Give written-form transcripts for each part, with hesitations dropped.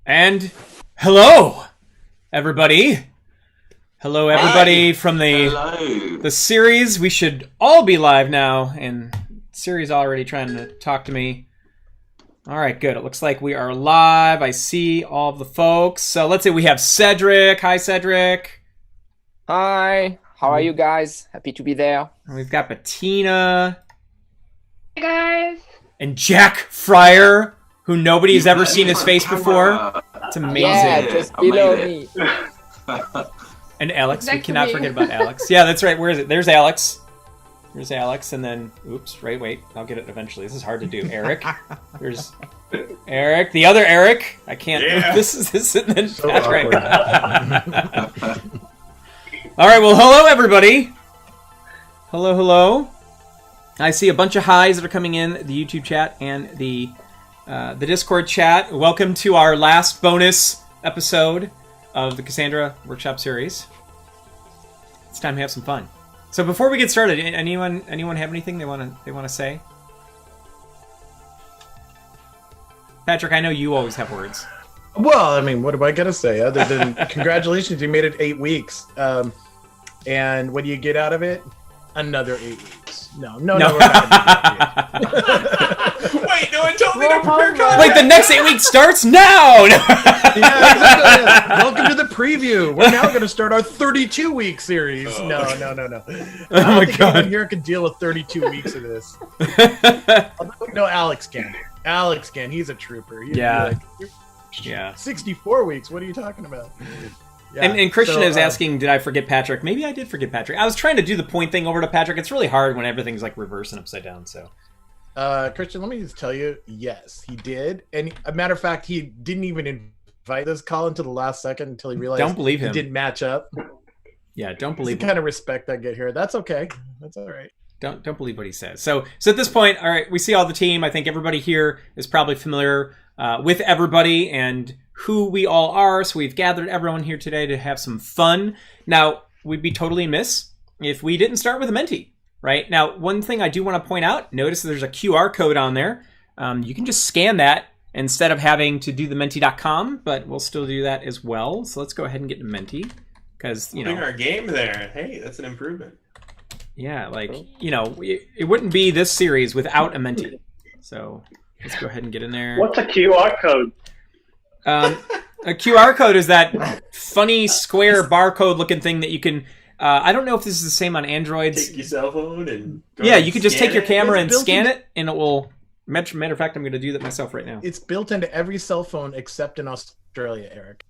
And hello, everybody. Hello, everybody from the series. We should all be live now, and Siri's already trying to talk to me. All right, good. It looks like we are live. I see all of the folks. So let's see. We have Cedric. Hi, Cedric. Hi. How are you guys? Happy to be there. And we've got Bettina. Hey, guys. And Jack Fryer, who nobody's ever seen his face before. It's amazing. Yeah, just below me. And Alex. We cannot forget about Alex. Yeah, that's right. Where is it? There's Alex. There's Alex, and then, oops, wait, I'll get it eventually. This is hard to do. Eric. There's Eric, the other Eric. I can't. Yeah. This is and then so Patrick. All right, well, hello, everybody. Hello. I see a bunch of highs that are coming in the YouTube chat and the Discord chat. Welcome to our last bonus episode of the Cassandra Workshop series. It's time to have some fun. So before we get started, anyone have anything they want to say? Patrick, I know you always have words. Well, I mean, what am I gonna say other than congratulations, you made it 8 weeks. And what do you get out of it? Another 8 weeks. No, we're not gonna do that. Wait, no one told me to prepare content. Like the next 8 weeks starts now. Yeah, exactly. Welcome to the preview. We're now going to start our 32-week series. Oh. No. Oh my God. Anyone here can deal with 32 weeks of this. No, Alex can. He's a trooper. He'd Yeah. be like, Yeah. 64 weeks. What are you talking about? Yeah. And Christian is asking, did I forget Patrick? Maybe I did forget Patrick. I was trying to do the point thing over to Patrick. It's really hard when everything's like reverse and upside down. So, Christian, let me just tell you, yes, he did. And a matter of fact, he didn't even invite this call until the last second until he realized don't believe him. It didn't match up. Yeah, don't believe the kind of respect I get here. That's okay. That's all right. Don't believe what he says. So at this point, all right, we see all the team. I think everybody here is probably familiar with everybody and who we all are. So we've gathered everyone here today to have some fun. Now, we'd be totally amiss if we didn't start with a Menti, right? Now, one thing I do want to point out, notice there's a QR code on there. You can just scan that instead of having to do the menti.com, but we'll still do that as well. So let's go ahead and get to Menti because, you know. Our game there. Hey, that's an improvement. Yeah, like, you know, it wouldn't be this series without a Menti. So let's go ahead and get in there. What's a QR code? A QR code is that funny square barcode looking thing that you can... I don't know if this is the same on Androids. Take your cell phone and... Yeah, you could just take your camera and scan it, and it will... Matter of fact, I'm going to do that myself right now. It's built into every cell phone except in Australia, Eric.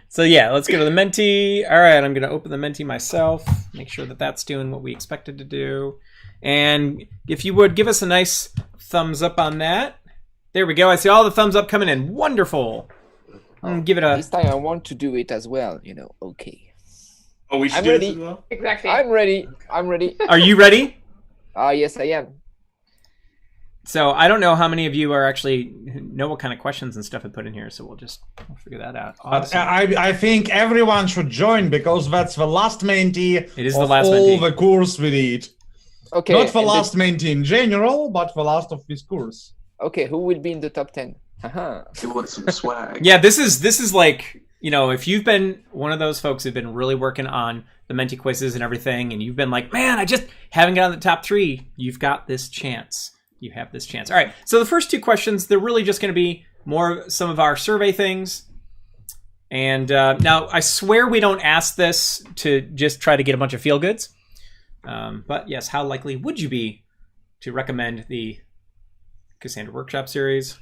So yeah, let's go to the Menti. All right, I'm going to open the Menti myself. Make sure that that's doing what we expected to do. And if you would, give us a nice thumbs up on that. There we go. I see all the thumbs up coming in. Wonderful. Give it a... This time I want to do it as well, you know. Okay. Oh, we should I'm do ready. this as well? Exactly. I'm ready. Are you ready? Yes, I am. So I don't know how many of you are actually know what kind of questions and stuff I put in here, so we'll figure that out. Awesome. I think everyone should join because that's the last Menti it is of the last all Menti. the course we did. Okay. Not the last Menti in general, but the last of this course. Okay, who will be in the top 10? Haha. You want some swag? Yeah, this is like, you know, if you've been one of those folks who've been really working on the Menti quizzes and everything, and you've been like, man, I just haven't got on the top 3, you've got this chance. You have this chance. All right, so the first 2 questions, they're really just going to be more some of our survey things. And now, I swear we don't ask this to just try to get a bunch of feel-goods. But yes, how likely would you be to recommend the Cassandra Workshop series?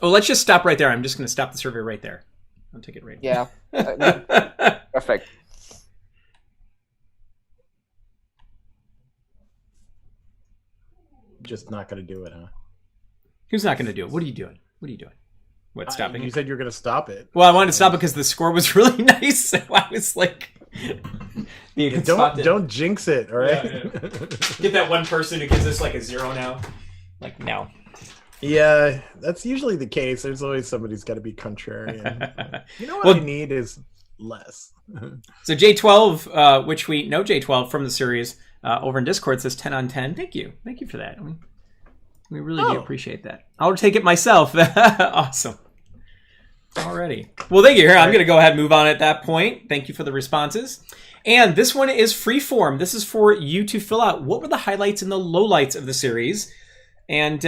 Oh, let's just stop right there. I'm just going to stop the survey right there. I'll take it right Yeah. Perfect. Just not going to do it, huh? Who's not going to do it? What are you doing? What's stopping You it? said you were going to stop it. Well, I wanted to stop it because the score was really nice. So I was like, you can spot it. Don't jinx it, all right? Yeah. Get that one person who gives us like a 0 now. Like, no. Yeah, that's usually the case. There's always somebody who's got to be contrarian. You know what I need is less. So J12, which we know J12 from the series over in Discord, says 10 on 10. Thank you for that. We really do appreciate that. I'll take it myself. Awesome. Alrighty. Well, thank you. Here, I'm going to go ahead and move on at that point. Thank you for the responses. And this one is freeform. This is for you to fill out. What were the highlights and the lowlights of the series? And,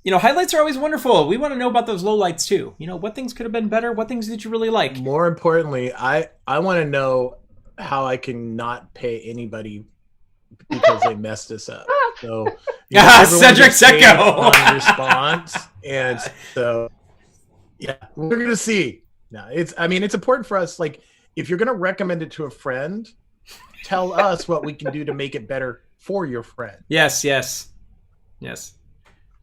highlights are always wonderful. We want to know about those lowlights too. What things could have been better? What things did you really like? More importantly, I want to know how I can not pay anybody because they messed this up. So, Cedric Secco on response, and so yeah, we're gonna see. No, it's important for us. Like, if you're gonna recommend it to a friend, tell us what we can do to make it better for your friend. Yes.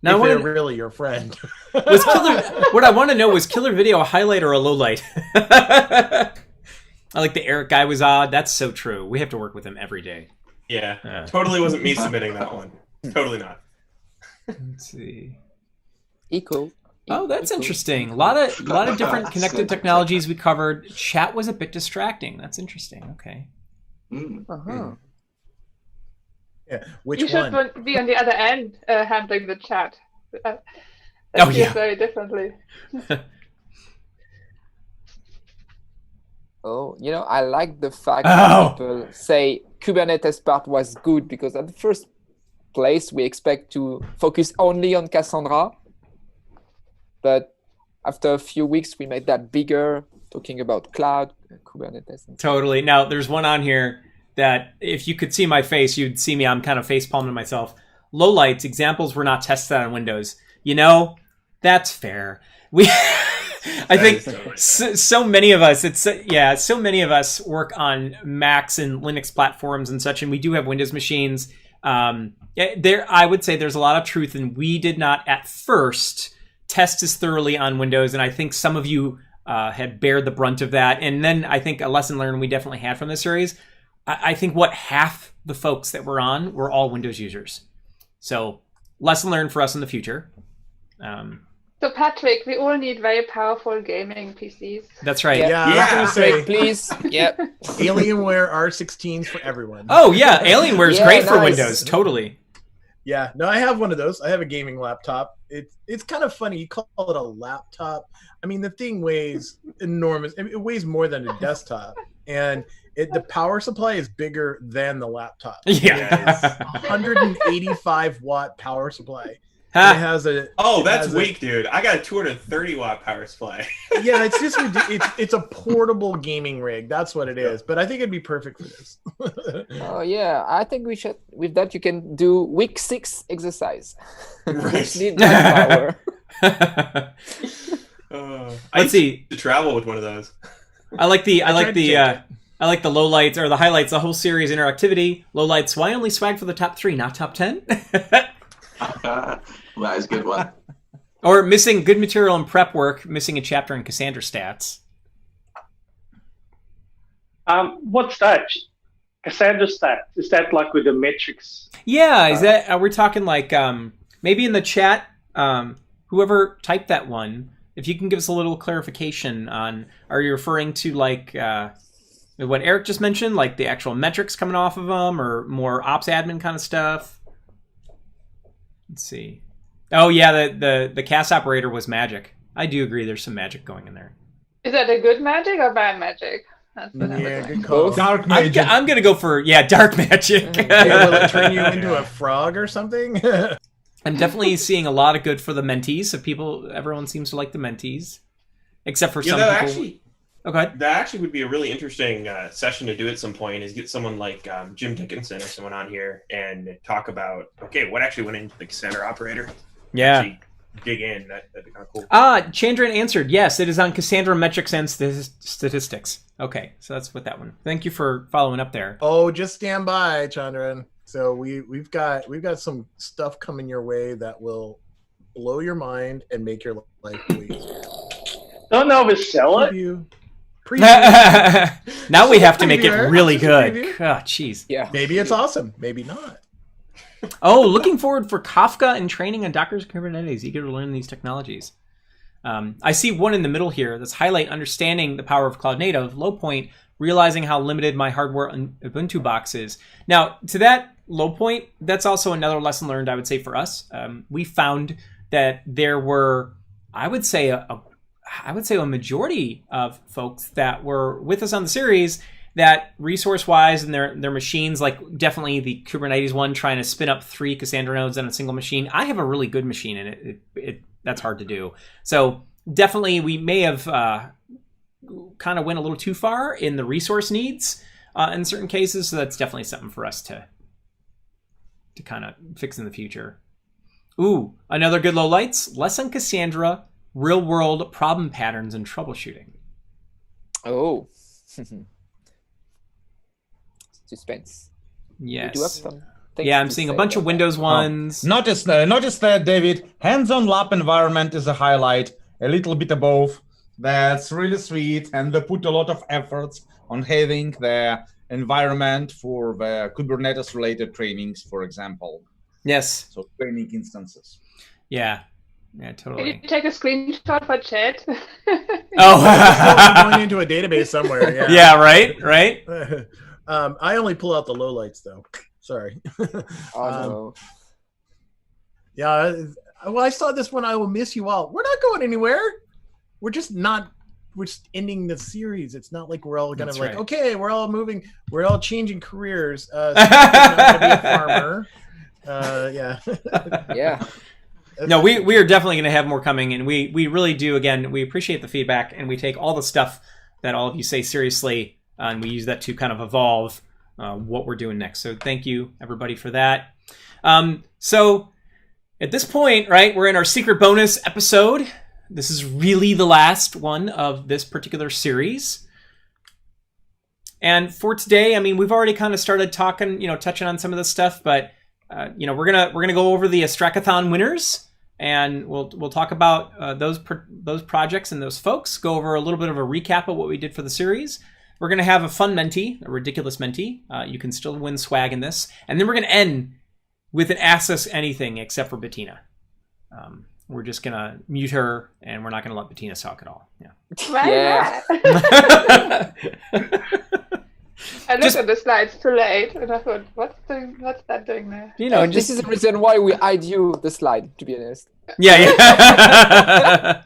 Now, if they're really your friend. What I want to know was Killer Video a highlight or a lowlight? I like the Eric guy was odd. That's so true. We have to work with him every day. Yeah, totally wasn't me submitting that one. Totally not. Let's see. Equal. Oh, that's interesting. A lot of different connected technologies we covered. Chat was a bit distracting. That's interesting. Okay. Uh-huh. Yeah. Which You should one? be on the other end handling the chat. That Oh, feels yeah. very differently. Oh, I like the fact that people say Kubernetes part was good because at the first place we expect to focus only on Cassandra, but after a few weeks we made that bigger, talking about cloud, Kubernetes. And Totally. Now, there's one on here that if you could see my face, you'd see me. I'm kind of face palming myself. Lowlights, examples were not tested on Windows. That's fair. I think so many of us, so many of us work on Macs and Linux platforms and such, and we do have Windows machines. I would say there's a lot of truth, and we did not at first test as thoroughly on Windows, and I think some of you had bared the brunt of that. And then I think a lesson learned we definitely had from this series. I think half the folks that were on were all Windows users. So lesson learned for us in the future. So Patrick, we all need very powerful gaming PCs. That's right. Yeah, I was gonna say, please. Yep. Alienware R16s for everyone. Oh yeah, Alienware is Yeah, great for nice. Windows. Totally. Yeah, no, I have one of those. I have a gaming laptop. It's kind of funny. You call it a laptop. I mean, the thing weighs enormous. It weighs more than a desktop, and the power supply is bigger than the laptop. Yeah. It is 185 watt power supply. Ha. It has a. Oh, it that's has weak, dude. I got a 230 watt power supply. Yeah, it's just it's a portable gaming rig. That's what it is. But I think it'd be perfect for this. Oh yeah, I think we should. With that, you can do week 6 exercise. Right. Need that power. I Let's see. used to travel with one of those. I like the lowlights or the highlights. The whole series interactivity. Lowlights. Why only swag for the top 3, not top 10? That is a good one. Or missing good material and prep work. Missing a chapter in Cassandra stats. What's that? Cassandra stats? Is that like with the metrics? Yeah, is that? Are we talking like maybe in the chat? Whoever typed that one, if you can give us a little clarification on, are you referring to like what Eric just mentioned, like the actual metrics coming off of them, or more ops admin kind of stuff? Let's see. Oh yeah, the CAS operator was magic. I do agree. There's some magic going in there. Is that a good magic or bad magic? That's what I Yeah, was good like. call. Dark I'm magic. gonna go for dark magic. Yeah, will it turn you into a frog or something? I'm definitely seeing a lot of good for the mentees. So everyone seems to like the mentees, except for some people. Okay. That actually would be a really interesting session to do at some point, is get someone like Jim Dickinson or someone on here and talk about, okay, what actually went into the Cassandra operator. Yeah. Actually dig in. That'd be kind of cool. Chandran answered, yes, it is on Cassandra metrics and statistics. Okay, so that's what that one. Thank you for following up there. Oh, just stand by, Chandran. So we've got some stuff coming your way that will blow your mind and make your life bleed. Don't oversell it. Preview. Now we have to make it Preview, really just a good. preview. Oh, jeez. Yeah. Maybe it's awesome. Maybe not. Oh, looking forward for Kafka and training on Docker's Kubernetes. Eager to learn these technologies. I see one in the middle here that's highlight understanding the power of cloud native. Low point, realizing how limited my hardware Ubuntu box is. Now, to that, low point, that's also another lesson learned, I would say, for us. We found that there were, I would say a majority of folks that were with us on the series that resource-wise and their machines, like definitely the Kubernetes one, trying to spin up 3 Cassandra nodes on a single machine. I have a really good machine, and it that's hard to do. So definitely we may have kind of went a little too far in the resource needs in certain cases. So that's definitely something for us to kind of fix in the future. Ooh, another good lowlights. Less on Cassandra, real-world problem patterns and troubleshooting. Oh. Suspense. Yes. We do have some things Yeah, I'm to seeing a say bunch of about Windows ones. Notice that, David. Hands-on lab environment is a highlight. A little bit above. That's really sweet, and they put a lot of efforts on having the environment for the Kubernetes-related trainings, for example. Yes. So training instances. Yeah. Yeah, Can totally. you take a screenshot for chat? Oh. Going into a database somewhere. Yeah. Yeah, right? I only pull out the lowlights though. Sorry. Oh no. Yeah. Well, I saw this one. I will miss you all. We're not going anywhere. We're just ending the series. It's not like we're all gonna That's like, right. okay, we're all moving. We're all changing careers. So not gonna be a farmer. Yeah. Yeah. No, we are definitely going to have more coming, and we really do. Again, we appreciate the feedback, and we take all the stuff that all of you say seriously, and we use that to kind of evolve what we're doing next. So thank you, everybody, for that. So at this point, right, we're in our secret bonus episode. This is really the last one of this particular series. And for today, I mean, we've already kind of started talking, touching on some of this stuff, but we're gonna go over the Astrathon winners. And we'll talk about those projects and those folks, go over a little bit of a recap of what we did for the series. We're going to have a fun mentee, a ridiculous mentee. You can still win swag in this. And then we're going to end with an Ask Us Anything except for Bettina. We're just going to mute her, and we're not going to let Bettina talk at all. Yeah. Why Yeah. not? I looked at the slides too late, and I thought, what's that doing there? This is the reason why we hide you the slide, to be honest. Yeah.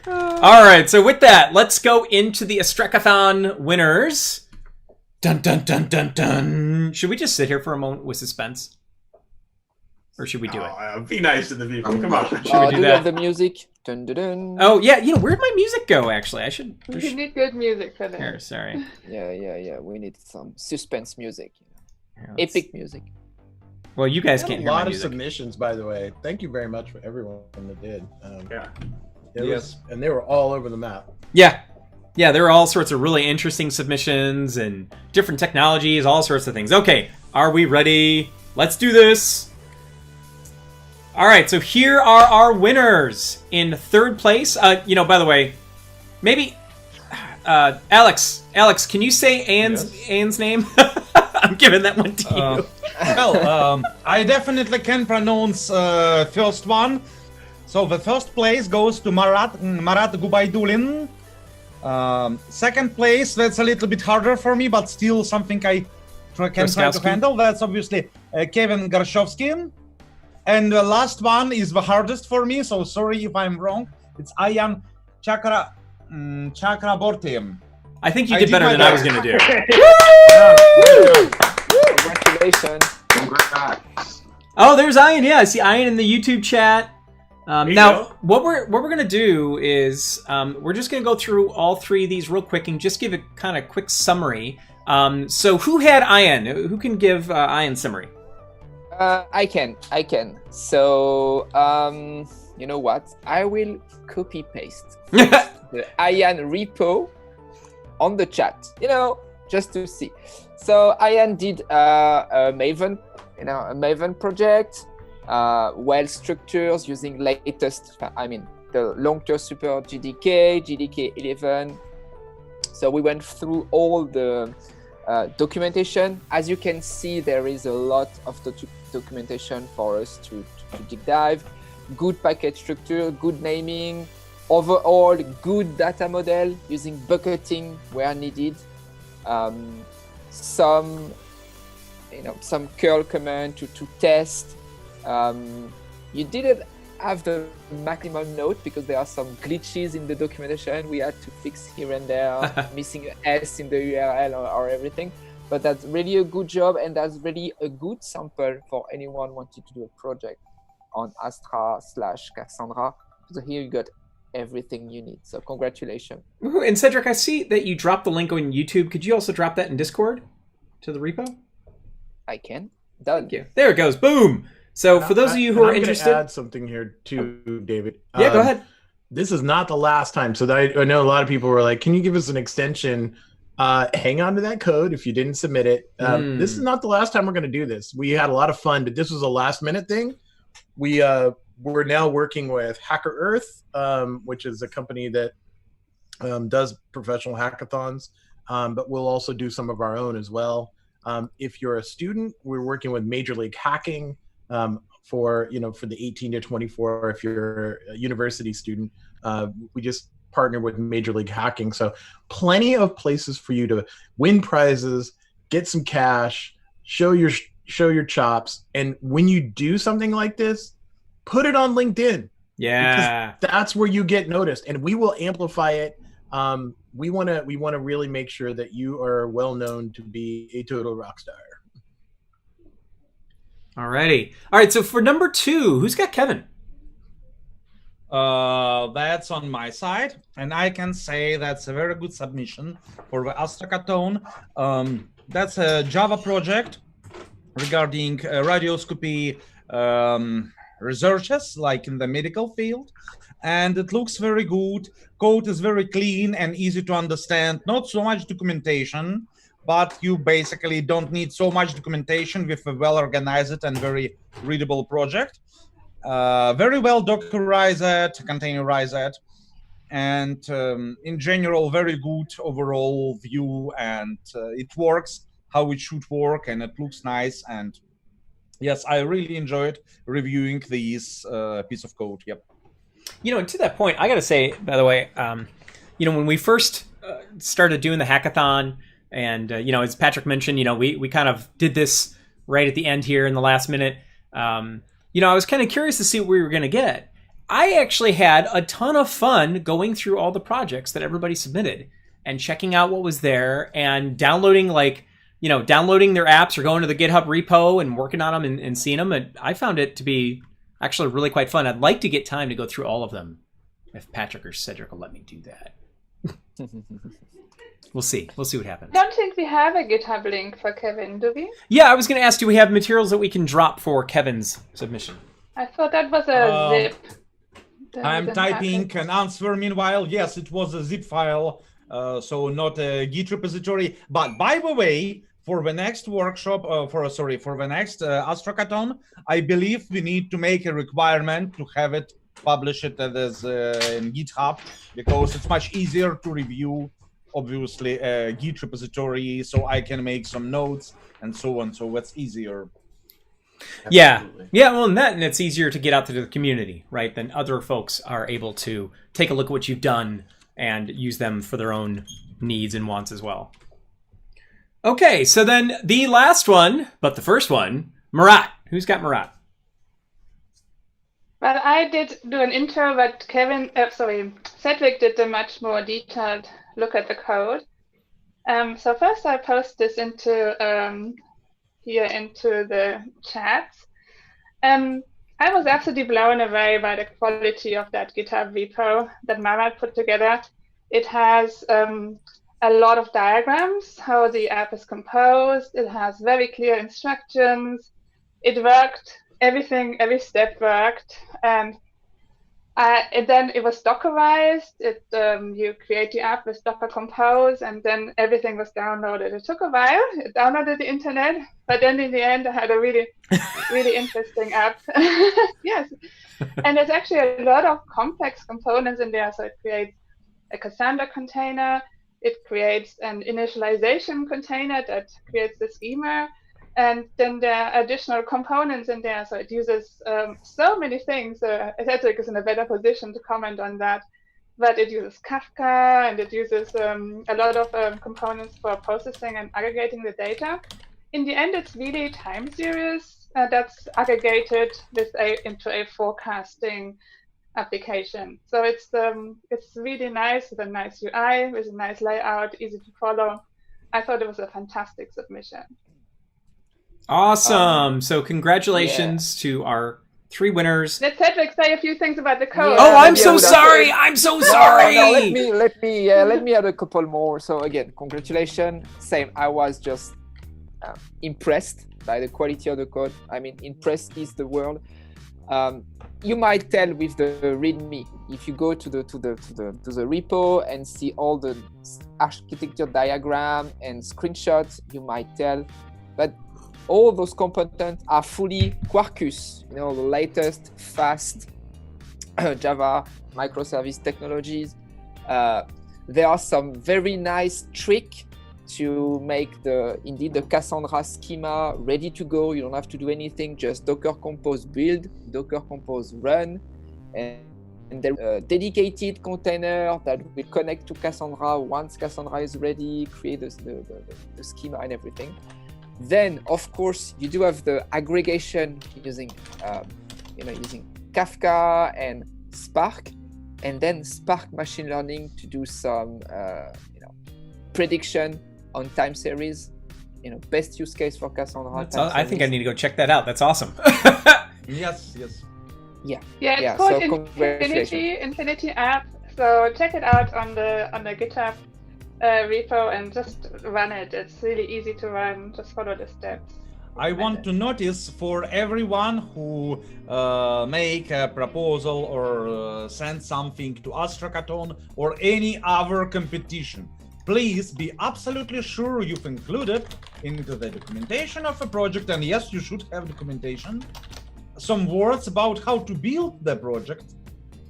All right, so with that, let's go into the Astrathon winners. Dun, dun, dun, dun, dun. Should we just sit here for a moment with suspense? Or should we do it? Be nice to the people. Come on. Should we do you that? have the music? Dun, dun, dun. Oh, yeah, where'd my music go, actually? You need good music for that. Here, sorry. Yeah. We need some suspense music. Here, let's- Epic music. Well, you guys Had can't a hear my lot of music. submissions, by the way. Thank you very much for everyone that did. Yeah. And they were all over the map. Yeah, there are all sorts of really interesting submissions and different technologies, all sorts of things. Okay, are we ready? Let's do this. All right, so here are our winners. In third place, by the way, maybe Alex, can you say Anne's name? I'm giving that one to you. Well, I definitely can pronounce first one. So the first place goes to Marat Gubaidulin. Second place, that's a little bit harder for me, but still something I can try to Roskowski. handle. That's obviously Kevin Garshovsky. And the last one is the hardest for me, so sorry if I'm wrong. It's Ayan Chakraborty. I think you I did did better my than I was best. going to do. Congratulations. Congrats. Oh, there's Ian. Yeah, I see Ian in the YouTube chat. you Now, go. what we're gonna do is we're just gonna go through all three of these real quick and just give a kind of quick summary. So who had Ian? Who can give Ian's summary? I can. So, you know what? I will copy paste the Ian repo on the chat. Just to see. So Ian did a Maven, a Maven project, well structured using latest. The long-term support GDK 11. So we went through all the documentation. As you can see, there is a lot of documentation for us to deep dive. Good package structure, good naming, overall good data model using bucketing where needed. Some some curl command to test. You didn't have the maximum note because there are some glitches in the documentation we had to fix here and there, missing an S in the URL or everything. But that's really a good job, and that's really a good sample for anyone wanting to do a project on Astra/Cassandra. So here you got everything you need. So congratulations. And Cedric, I see that you dropped the link on YouTube. Could you also drop that in Discord to the repo? I can. Done. Thank you. There it goes. Boom. So for those of you who are interested, add something here too, David. Yeah, go ahead. This is not the last time. So I know a lot of people were like, "Can you give us an extension?" Hang on to that code if you didn't submit it. This is not the last time we're going to do this. We had a lot of fun, but this was a last minute thing. We're now working with Hacker Earth, which is a company that does professional hackathons, but we'll also do some of our own as well. If you're a student, we're working with Major League Hacking for the 18 to 24. If you're a university student, we just partner with Major League Hacking. So plenty of places for you to win prizes, get some cash, show your chops. And when you do something like this, put it on LinkedIn. Yeah. Because that's where you get noticed, and we will amplify it. We want to really make sure that you are well known to be a total rock star. Alrighty. All right. So for number 2, who's got Kevin? That's on my side, and I can say that's a very good submission for the Astrathon. That's a Java project regarding radioscopy researches, like in the medical field, and it looks very good. Code is very clean and easy to understand. Not so much documentation, but you basically don't need so much documentation with a well-organized and very readable project. Very well Dockerized, containerized, and in general, very good overall view, and it works how it should work, and it looks nice. And yes, I really enjoyed reviewing this piece of code. Yep. To that point, I got to say, by the way, when we first started doing the hackathon, and as Patrick mentioned, we kind of did this right at the end here in the last minute. I was kind of curious to see what we were going to get. I actually had a ton of fun going through all the projects that everybody submitted and checking out what was there and downloading downloading their apps or going to the GitHub repo and working on them and seeing them. And I found it to be actually really quite fun. I'd like to get time to go through all of them if Patrick or Cedric will let me do that. We'll see. We'll see what happens. I don't think we have a GitHub link for Kevin, do we? Yeah, I was going to ask, do we have materials that we can drop for Kevin's submission? I thought that was a zip. I'm typing an answer meanwhile. Yes, it was a zip file, so not a Git repository. But by the way, for the next workshop, for the next Astrathon, I believe we need to make a requirement to have it publish it as in GitHub, because it's much easier to review, obviously, a Git repository, so I can make some notes and so on. So it's easier. Absolutely. Yeah. Well, and it's easier to get out to the community, right? Then other folks are able to take a look at what you've done and use them for their own needs and wants as well. Okay, so then the last one, but the first one, Murat. Who's got Murat? Well, I did do an intro, but Cedric did a much more detailed look at the code. So first I post this into here into the chats. I was absolutely blown away by the quality of that GitHub repo that Murat put together. It has a lot of diagrams, how the app is composed. It has very clear instructions. It worked. Every step worked, and then it was Dockerized. You create the app with Docker Compose, and then everything was downloaded. It took a while. It downloaded the internet, but then in the end, I had a really, really interesting app. Yes, and there's actually a lot of complex components in there. So it creates a Cassandra container. It creates an initialization container that creates the schema. And then there are additional components in there. So it uses so many things. Cedric is in a better position to comment on that. But it uses Kafka, and it uses a lot of components for processing and aggregating the data. in the end, it's really time series that's aggregated into a forecasting application. So it's really nice with a nice UI, with a nice layout, easy to follow. I thought it was a fantastic submission. Awesome. So congratulations to our 3 winners. Let Cedric say a few things about the code. Oh, I'm so sorry. I'm so sorry. No, let me add a couple more. So again, congratulations. Same. I was just impressed by the quality of the code. I mean, impressed is the word. You might tell with the README. If you go to the repo and see all the architecture diagram and screenshots, you might tell that all those components are fully Quarkus, the latest fast Java microservice technologies. There are some very nice tricks to make the Cassandra schema ready to go. You don't have to do anything, just Docker Compose build, Docker Compose run, and then a dedicated container that will connect to Cassandra once Cassandra is ready, create the schema and everything. Then, of course, you do have the aggregation using, using Kafka and Spark, and then Spark machine learning to do some, prediction on time series. Best use case for Cassandra. I think I need to go check that out. That's awesome. Yes. Yeah, it's called Infinity app. So check it out on the GitHub repo and just run it. It's really easy to run. Just follow the steps. I want to notice for everyone who make a proposal or send something to Astrathon or any other competition, please be absolutely sure you've included into the documentation of a project, and yes, you should have documentation, some words about how to build the project,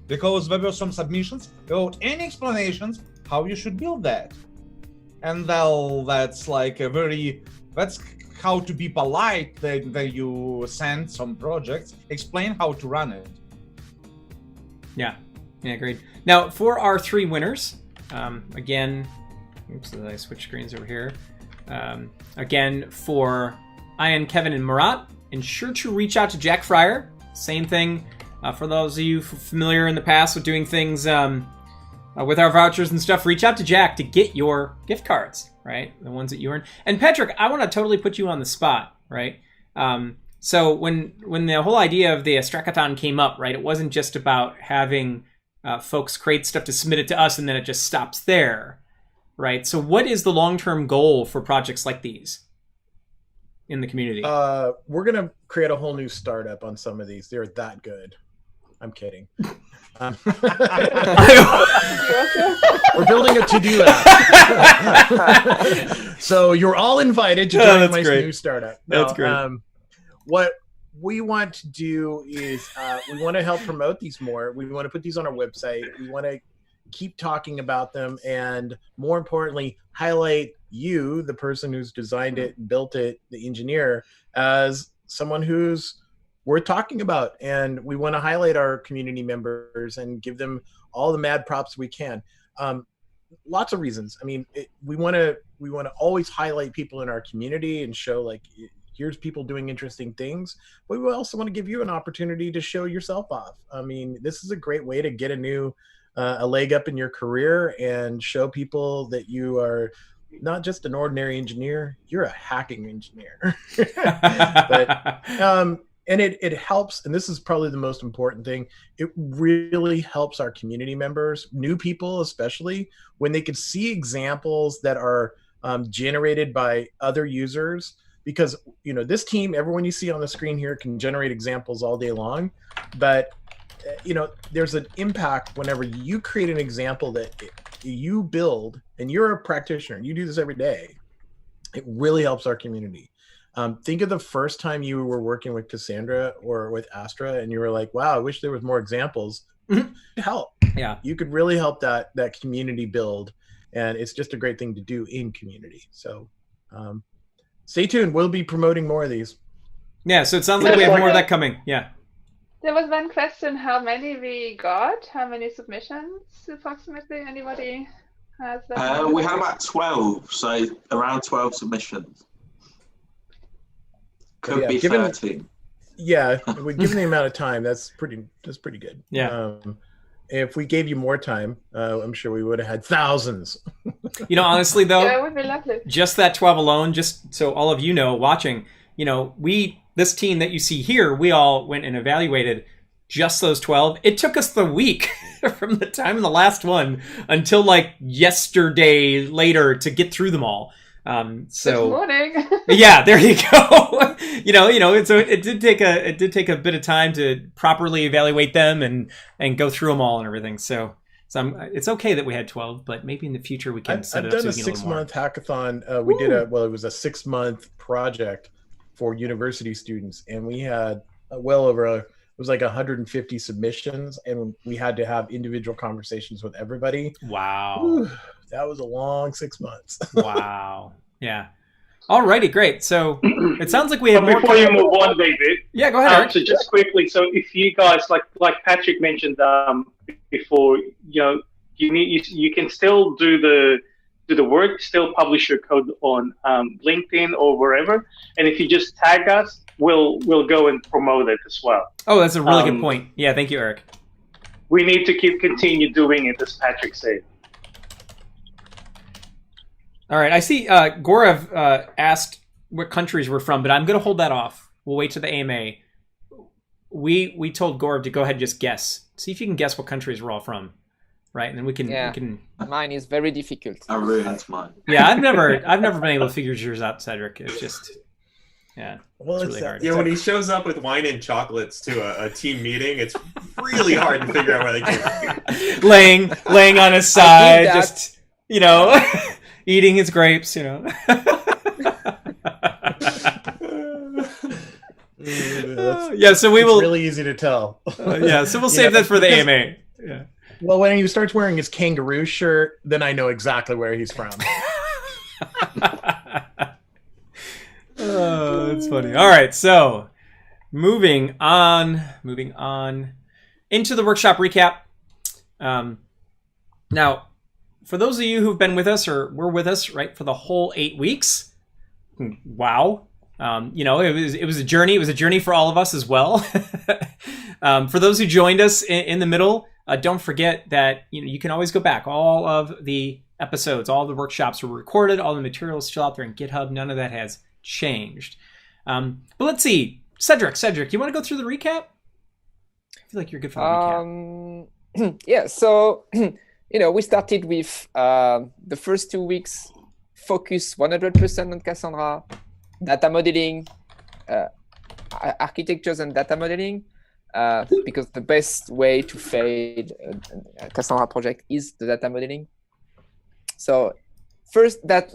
because there were some submissions without any explanations how you should build that. And well, that's how to be polite that you send some projects, explain how to run it. Yeah, great. Now, for our 3 winners, again, oops, I switched screens over here. Again, for Ian, Kevin, and Murat, ensure to reach out to Jack Fryer. Same thing for those of you familiar in the past with doing things with our vouchers and stuff. Reach out to Jack to get your gift cards, right? The ones that you earn. And Patrick, I want to totally put you on the spot, right? So when the whole idea of the Astrathon came up, right, it wasn't just about having folks create stuff to submit it to us and then it just stops there, right? So what is the long-term goal for projects like these in the community? We're going to create a whole new startup on some of these. They're that good. I'm kidding. We're building a to-do app. So you're all invited to join my new startup. That's great. What we want to do is we want to help promote these more. We want to put these on our website. We want to keep talking about them, and more importantly, highlight you, the person who's designed it, built it, the engineer, as someone who's worth talking about. And we want to highlight our community members and give them all the mad props we can. Lots of reasons. I mean, we want to always highlight people in our community and show, like, here's people doing interesting things. But we also want to give you an opportunity to show yourself off. I mean, this is a great way to get a leg up in your career and show people that you are not just an ordinary engineer, you're a hacking engineer. And it helps, and this is probably the most important thing, it really helps our community members, new people especially, when they can see examples that are generated by other users. Because, this team, everyone you see on the screen here can generate examples all day long, but there's an impact whenever you create an example that you build, and you're a practitioner, you do this every day. It really helps our community. Think of the first time you were working with Cassandra or with Astra, and you were like, wow, I wish there was more examples. Help. Yeah. You could really help that community build, and it's just a great thing to do in community. So stay tuned. We'll be promoting more of these. Yeah, so it sounds like we have more of that coming. Yeah. There was one question, how many we got? How many submissions approximately? Anybody has that? We had about 12, so around 12 submissions. Could Yeah, be given- 13. Yeah, given the amount of time, that's pretty good. Yeah. If we gave you more time, I'm sure we would have had thousands. You know, honestly though, Yeah, it would be lovely. just that 12 alone, just so all of you know watching, you know, this team that you see here, we all went and evaluated just those 12. It took us the week from the time of the last one until like yesterday later to get through them all. Good So morning. yeah, there you go. you know, so it did take a bit of time to properly evaluate them and go through them all and everything. So it's okay that we had 12, but maybe in the future we can set I've it up done so a we can a little more. 6-month hackathon. We did it was a 6-month project for university students, and we had well over it was like 150 submissions, and we had to have individual conversations with everybody. Wow. Whew, that was a long 6 months. Wow. Yeah. Alrighty, great. So it sounds like we have But more. before you move on, David, Yeah, go ahead, Eric. so just quickly, so if you guys like Patrick mentioned before, you know, you can still do the work, still publish your code on LinkedIn or wherever, and if you just tag us, we'll go and promote it as well. Oh, that's a really good point. Yeah, thank you, Eric. We need to continue doing it, as Patrick said. All right, I see Gorev asked what countries we're from, but I'm going to hold that off. We'll wait to the AMA. We told Gorev to go ahead and just guess. See if you can guess what countries we're all from, right? And then we can. Mine is very difficult. I ruined mine. Yeah, I've never been able to figure yours out, Cedric. It's just, yeah, Well, it's really hard. Yeah, when he shows up with wine and chocolates to a team meeting, it's really hard to figure out where they came from. laying on his side, just eating his grapes, Yeah, so we will. Really easy to tell. Yeah, so we'll save that for the AMA. Yeah. Well, when he starts wearing his kangaroo shirt, then I know exactly where he's from. Oh, that's funny. All right, so moving on into the workshop recap. Now, for those of you who've been with us or were with us, right, for the whole 8 weeks, wow. It was a journey. It was a journey for all of us as well. For those who joined us in the middle, don't forget that you can always go back. All of the episodes, all the workshops were recorded. All the materials still out there in GitHub. None of that has changed. But let's see, Cedric, you want to go through the recap? I feel like you're good for the recap. Yeah. So we started with the first 2 weeks focus 100% on Cassandra. Data modeling, architectures and data modeling, because the best way to fail a Cassandra project is the data modeling. So first, that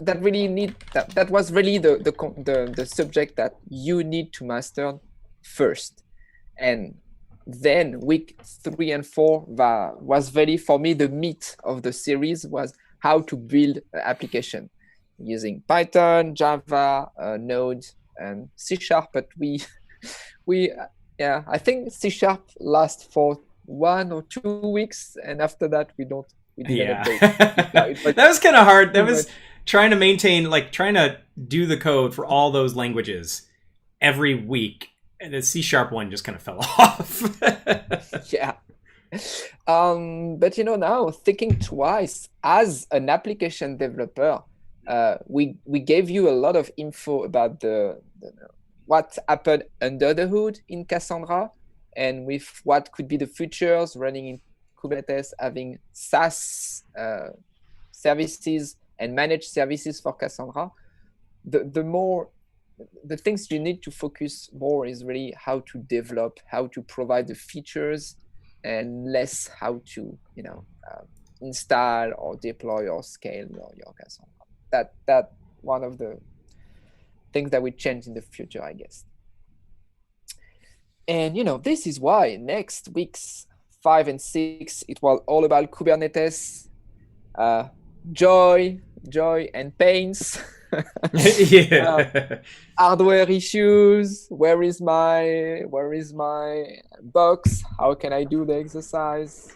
was really the subject that you need to master first, and then week 3 and 4 was really for me the meat of the series was how to build an application using Python, Java, Node, and C#. But I think C# lasts for 1 or 2 weeks, and after that we didn't update. That was kind of hard. That was trying to do the code for all those languages every week, and the C# one just kind of fell off. Yeah. But now thinking twice as an application developer, we gave you a lot of info about the what happened under the hood in Cassandra, and with what could be the features running in Kubernetes, having SaaS services and managed services for Cassandra. The things you need to focus more is really how to develop, how to provide the features, and less how to install or deploy or scale your Cassandra. That one of the things that will change in the future, I guess. And this is why next weeks 5 and 6 it was all about Kubernetes, joy and pains. Yeah. Hardware issues. Where is my box? How can I do the exercise?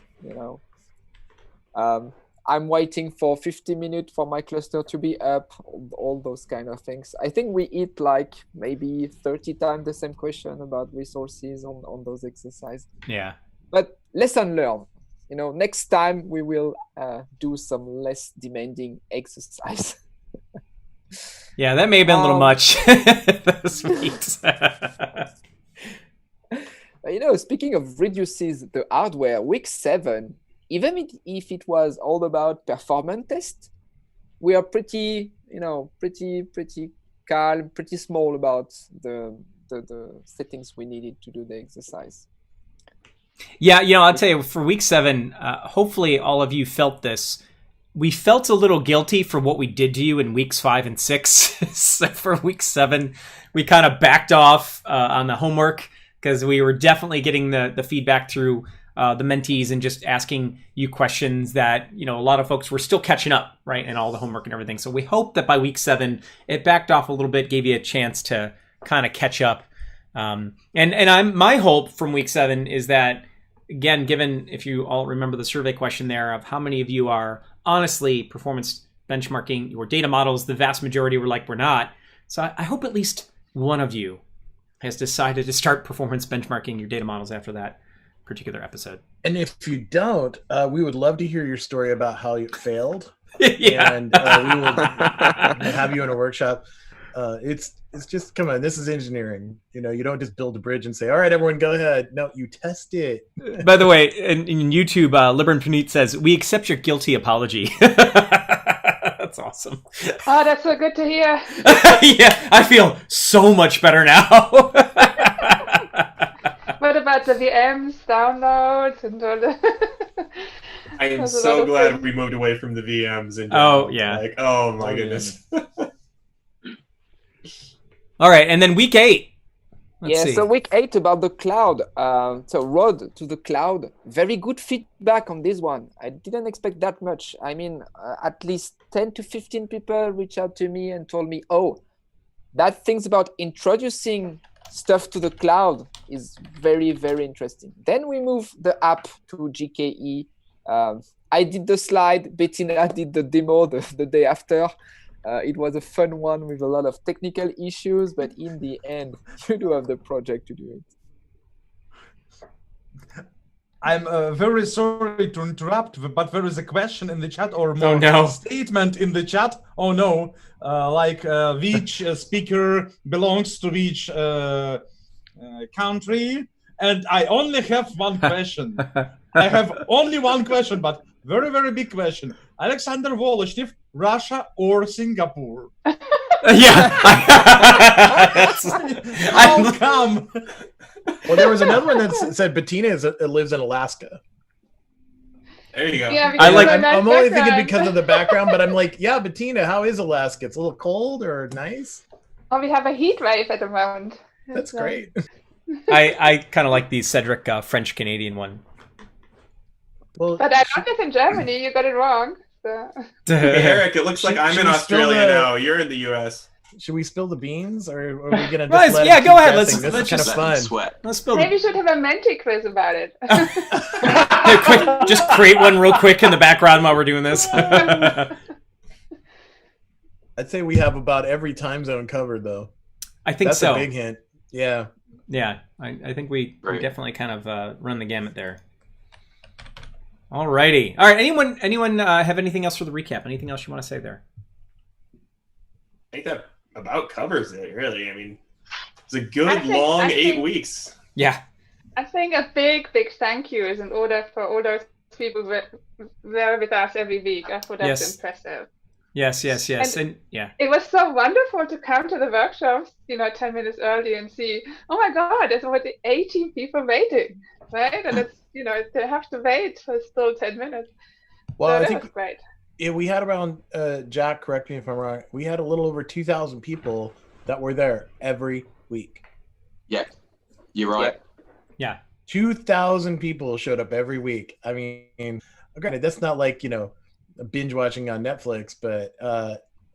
I'm waiting for 50 minutes for my cluster to be up, all those kind of things. I think we eat like maybe 30 times the same question about resources on those exercises. Yeah. But lesson learned. Next time we will do some less demanding exercise. Yeah, that may have been a little much this week. Speaking of reduces the hardware, week 7, even if it was all about performance test, we are pretty calm, pretty small about the settings we needed to do the exercise. Yeah, I'll tell you, for week 7, hopefully all of you felt this. We felt a little guilty for what we did to you in weeks 5 and 6. So for week 7, we kind of backed off on the homework because we were definitely getting the feedback through the mentees and just asking you questions that, a lot of folks were still catching up, right, and all the homework and everything. So we hope that by week 7, it backed off a little bit, gave you a chance to kind of catch up. My hope from week 7 is that, again, given, if you all remember the survey question there of how many of you are honestly performance benchmarking your data models, the vast majority were like, we're not. So I hope at least one of you has decided to start performance benchmarking your data models after that particular episode. And if you don't, we would love to hear your story about how you failed. Yeah. And we will have you in a workshop. It's just, come on, this is engineering. You don't just build a bridge and say, all right, everyone go ahead. No, you test it. By the way, in YouTube, Libran Puneet says, we accept your guilty apology. That's awesome. Oh, that's so good to hear. Yeah, I feel so much better now. What about the VMs, downloads, and all the... I am so glad we moved away from the VMs. And oh my goodness. All right, and then week 8. Let's see. So week 8 about the cloud. So road to the cloud. Very good feedback on this one. I didn't expect that much. I mean, at least 10 to 15 people reached out to me and told me, that things about introducing stuff to the cloud is very, very interesting. Then we move the app to GKE. I did the slide. Bettina did the demo the day after. It was a fun one with a lot of technical issues, but in the end, you do have the project to do it. I'm very sorry to interrupt, but there is a question in the chat, or more statement in the chat. Oh no, which speaker belongs to which country? And I only have one question. I have only one question, but very, very big question. Aleksandr VOLOCHNEV, Russia or Singapore? Yeah. How come? Well, there was another one that said Bettina lives in Alaska. There you go. Yeah, I'm only thinking because of the background, but I'm like, yeah, Bettina, how is Alaska? It's a little cold or nice? Oh, we have a heat wave at the moment. That's great. I kind of like the Cedric French-Canadian one. Well, but I got this in Germany. You got it wrong. So. Hey, Eric, it looks like I'm in Australia now. You're in the U.S. Should we spill the beans, or are we gonna just Guys, let yeah, it go ahead. guessing? Let's This is just kind of fun. Let's spill. Maybe we should have a Menti quiz about it. Quick, just create one real quick in the background while we're doing this. I'd say we have about every time zone covered, though. I think That's so. a big hint. Yeah. Yeah, I think we definitely kind of run the gamut there. Alrighty. All right. Anyone have anything else for the recap? Anything else you want to say there? I think that about covers it, really. I mean, it's a good, long 8 weeks. Yeah. I think a big thank you is in order for all those people who were with us every week. I thought that was impressive. Yes. And yeah. It was so wonderful to come to the workshops, 10 minutes early and see, oh my God, there's already 18 people waiting, right? And it's, they have to wait for still 10 minutes. Well, so I that think was great. Yeah, we had around, Jack, correct me if I'm wrong, we had a little over 2,000 people that were there every week. Yeah, you're right. Yeah. 2,000 people showed up every week. I mean, granted, that's not like, binge watching on Netflix, but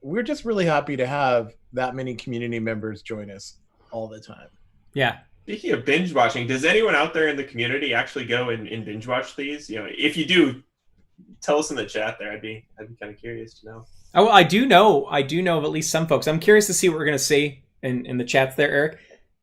we're just really happy to have that many community members join us all the time. Yeah. Speaking of binge watching, does anyone out there in the community actually go and binge watch these? If you do, tell us in the chat there. I'd be kind of curious to know. Oh, I do know of at least some folks. I'm curious to see what we're going to see in the chats there, Eric.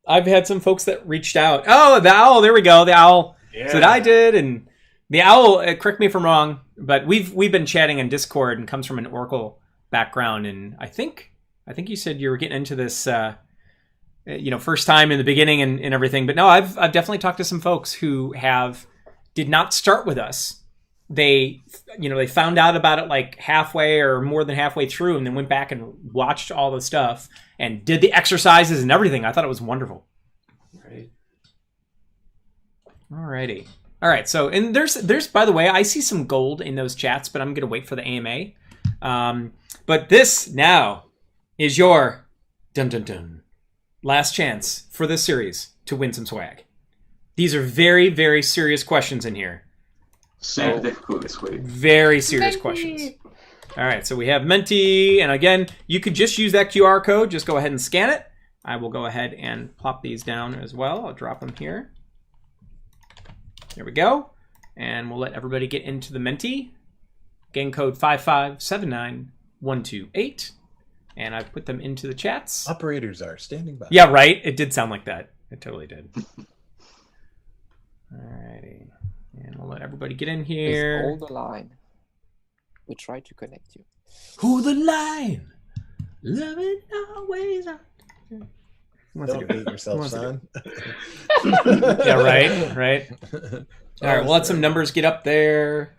I've had some folks that reached out. Oh, the owl. There we go. The owl said I did, and the owl. Correct me if I'm wrong, but we've been chatting in Discord and comes from an Oracle background, and I think you said you were getting into this, first time in the beginning and everything. But no, I've definitely talked to some folks who did not start with us. They found out about it like halfway or more than halfway through, and then went back and watched all the stuff and did the exercises and everything. I thought it was wonderful. Right. Alrighty. All right. So, and there's by the way, I see some gold in those chats, but I'm gonna wait for the AMA. But this now is your last chance for this series to win some swag. These are very, very serious questions in here. Super difficult this week. Very serious questions. All right, so we have Menti, and again, you could just use that QR code. Just go ahead and scan it. I will go ahead and plop these down as well. I'll drop them here. There we go. And we'll let everybody get into the Menti. Gang code 5579128. And I've put them into the chats. Operators are standing by. Yeah, right? It did sound like that. It totally did. All righty. And we'll let everybody get in here. Hold the line. We try to connect you. Hold the line. Love it always. Don't beat yourself, son. Yeah, right. All right, we'll let some numbers get up there.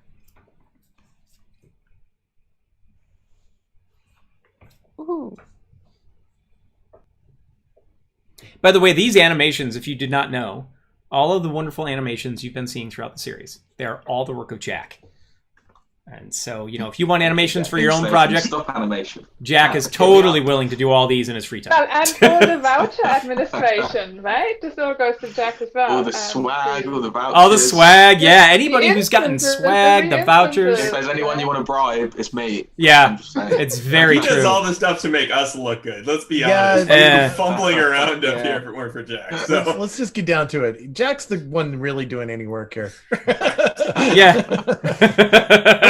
Woohoo. By the way, these animations, if you did not know, all of the wonderful animations you've been seeing throughout the series, they are all the work of Jack. And so, if you want animations for your own project, Jack is totally willing to do all these in his free time. Well, and for the voucher administration, right? This all goes to Jack as well. All the swag, all the vouchers. All the swag, yeah. Anybody who's gotten swag, the vouchers. If there's anyone you want to bribe, it's me. Yeah, it's very true. He does all the stuff to make us look good. Let's be honest. We're fumbling around up here if it weren't for Jack. So let's just get down to it. Jack's the one really doing any work here. Yeah.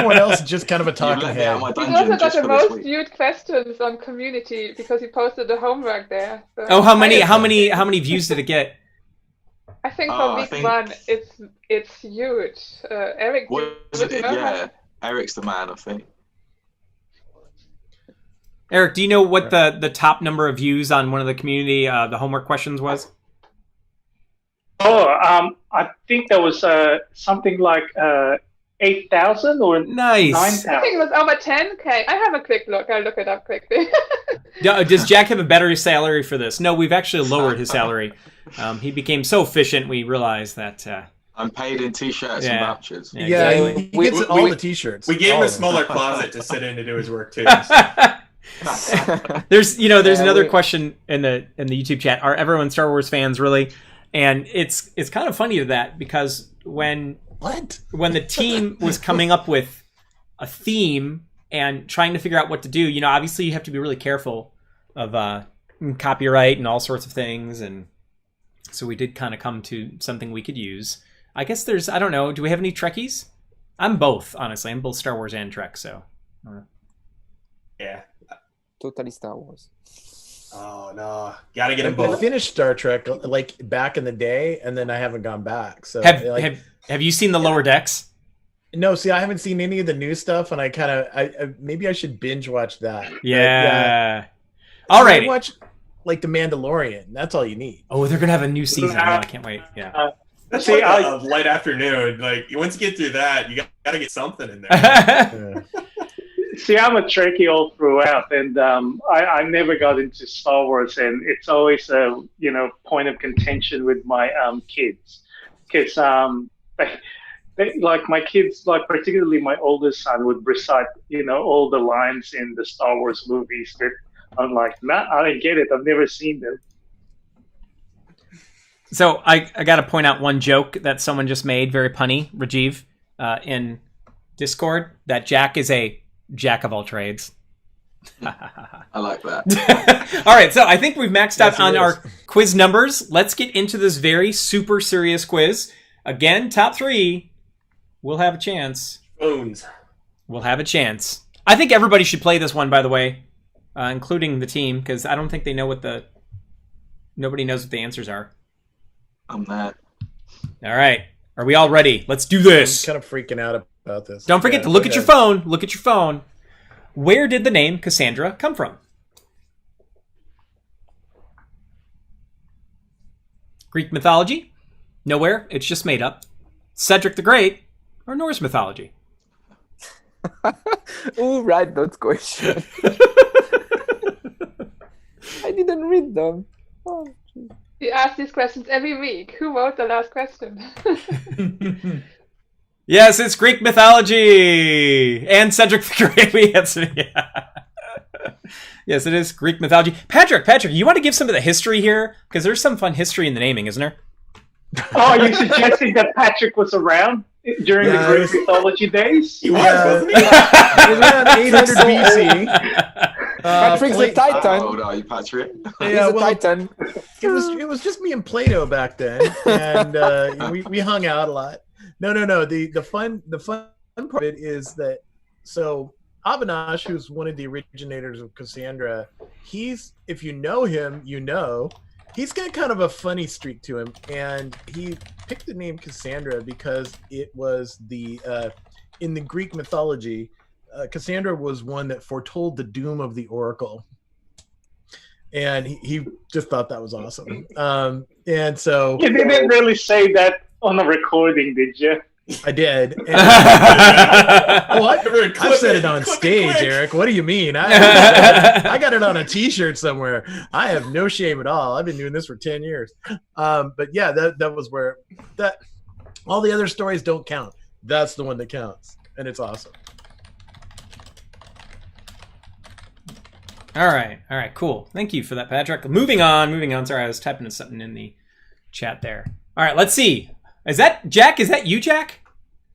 Everyone else is just kind of a talking head. He's also got the most viewed questions on community because he posted the homework there. So oh, how many views did it get? I think for week one, it's huge. Eric, Eric's the man, I think. Eric, do you know what the top number of views on one of the community the homework questions was? Oh, I think there was something like 8,000 or nice. 9,000. I think it was over 10K. I have a quick look. I'll look it up quickly. Does Jack have a better salary for this? No, we've actually lowered his salary. He became so efficient, we realized that... I'm paid in t-shirts and vouchers. Yeah, he gets all the t-shirts. We gave him a smaller closet to sit in to do his work, too. There's another question in the YouTube chat. Are everyone Star Wars fans, really? And it's kind of funny to that because when the team was coming up with a theme and trying to figure out what to do, obviously you have to be really careful of copyright and all sorts of things, and so we did kind of come to something we could use. I guess I don't know, do we have any Trekkies? I'm both, honestly. I'm both Star Wars and Trek, so I don't know. Yeah. Totally Star Wars. Oh no, gotta get them both. I finished Star Trek like back in the day, and then I haven't gone back. So have you seen the Lower Decks? No, see, I haven't seen any of the new stuff, and I maybe I should binge watch that. Yeah. All right. Watch like the Mandalorian. That's all you need. Oh, they're gonna have a new season. No, I can't wait. Yeah. That's like a light afternoon. Like once you get through that, you gotta get something in there. See, I'm a Trekkie all throughout, and I never got into Star Wars, and it's always a point of contention with my kids, because like my kids, like particularly my oldest son, would recite all the lines in the Star Wars movies that I'm like, nah, I don't get it. I've never seen them. So I got to point out one joke that someone just made, very punny, Rajiv, in Discord, that Jack is a jack of all trades. I like that. All right, so I think we've maxed out on our quiz numbers. Let's get into this very super serious quiz. Again, top three will have a chance Owns. will have a chance. I think everybody should play this one, by the way, including the team, because I don't think they know what nobody knows what the answers are. I'm mad. All right. Are we all ready? Let's do this. I'm kind of freaking out about this. Don't forget to look at your phone. Look at your phone. Where did the name Cassandra come from? Greek mythology? Nowhere. It's just made up. Cedric the Great? Or Norse mythology? Who write those questions? I didn't read them. Oh, We ask these questions every week. Who wrote the last question? Yes, it's Greek mythology! And Cedric the Great, we answered. Yeah. Yes, it is Greek mythology. Patrick, you want to give some of the history here? Because there's some fun history in the naming, isn't there? Oh, are you suggesting that Patrick was around during the Greek mythology days? He was, wasn't he? It was around 800 BC. Patrick's a Titan. How old are you, Patrick? He's a Titan. It was just me and Plato back then, and we hung out a lot. No. The fun part of it is that Avinash, who's one of the originators of Cassandra, if you know him, he's got kind of a funny streak to him, and he picked the name Cassandra because it was in the Greek mythology, Cassandra was one that foretold the doom of the oracle, and he just thought that was awesome. And so You didn't really say that on a recording, did you? I did. And, I've said it on stage, Eric. What do you mean? I got it on a T-shirt somewhere. I have no shame at all. I've been doing this for 10 years. But yeah, that was where all the other stories don't count. That's the one that counts, and it's awesome. All right, cool. Thank you for that, Patrick. Moving on. Sorry, I was typing something in the chat there. All right, let's see. Is that Jack? Is that you, Jack?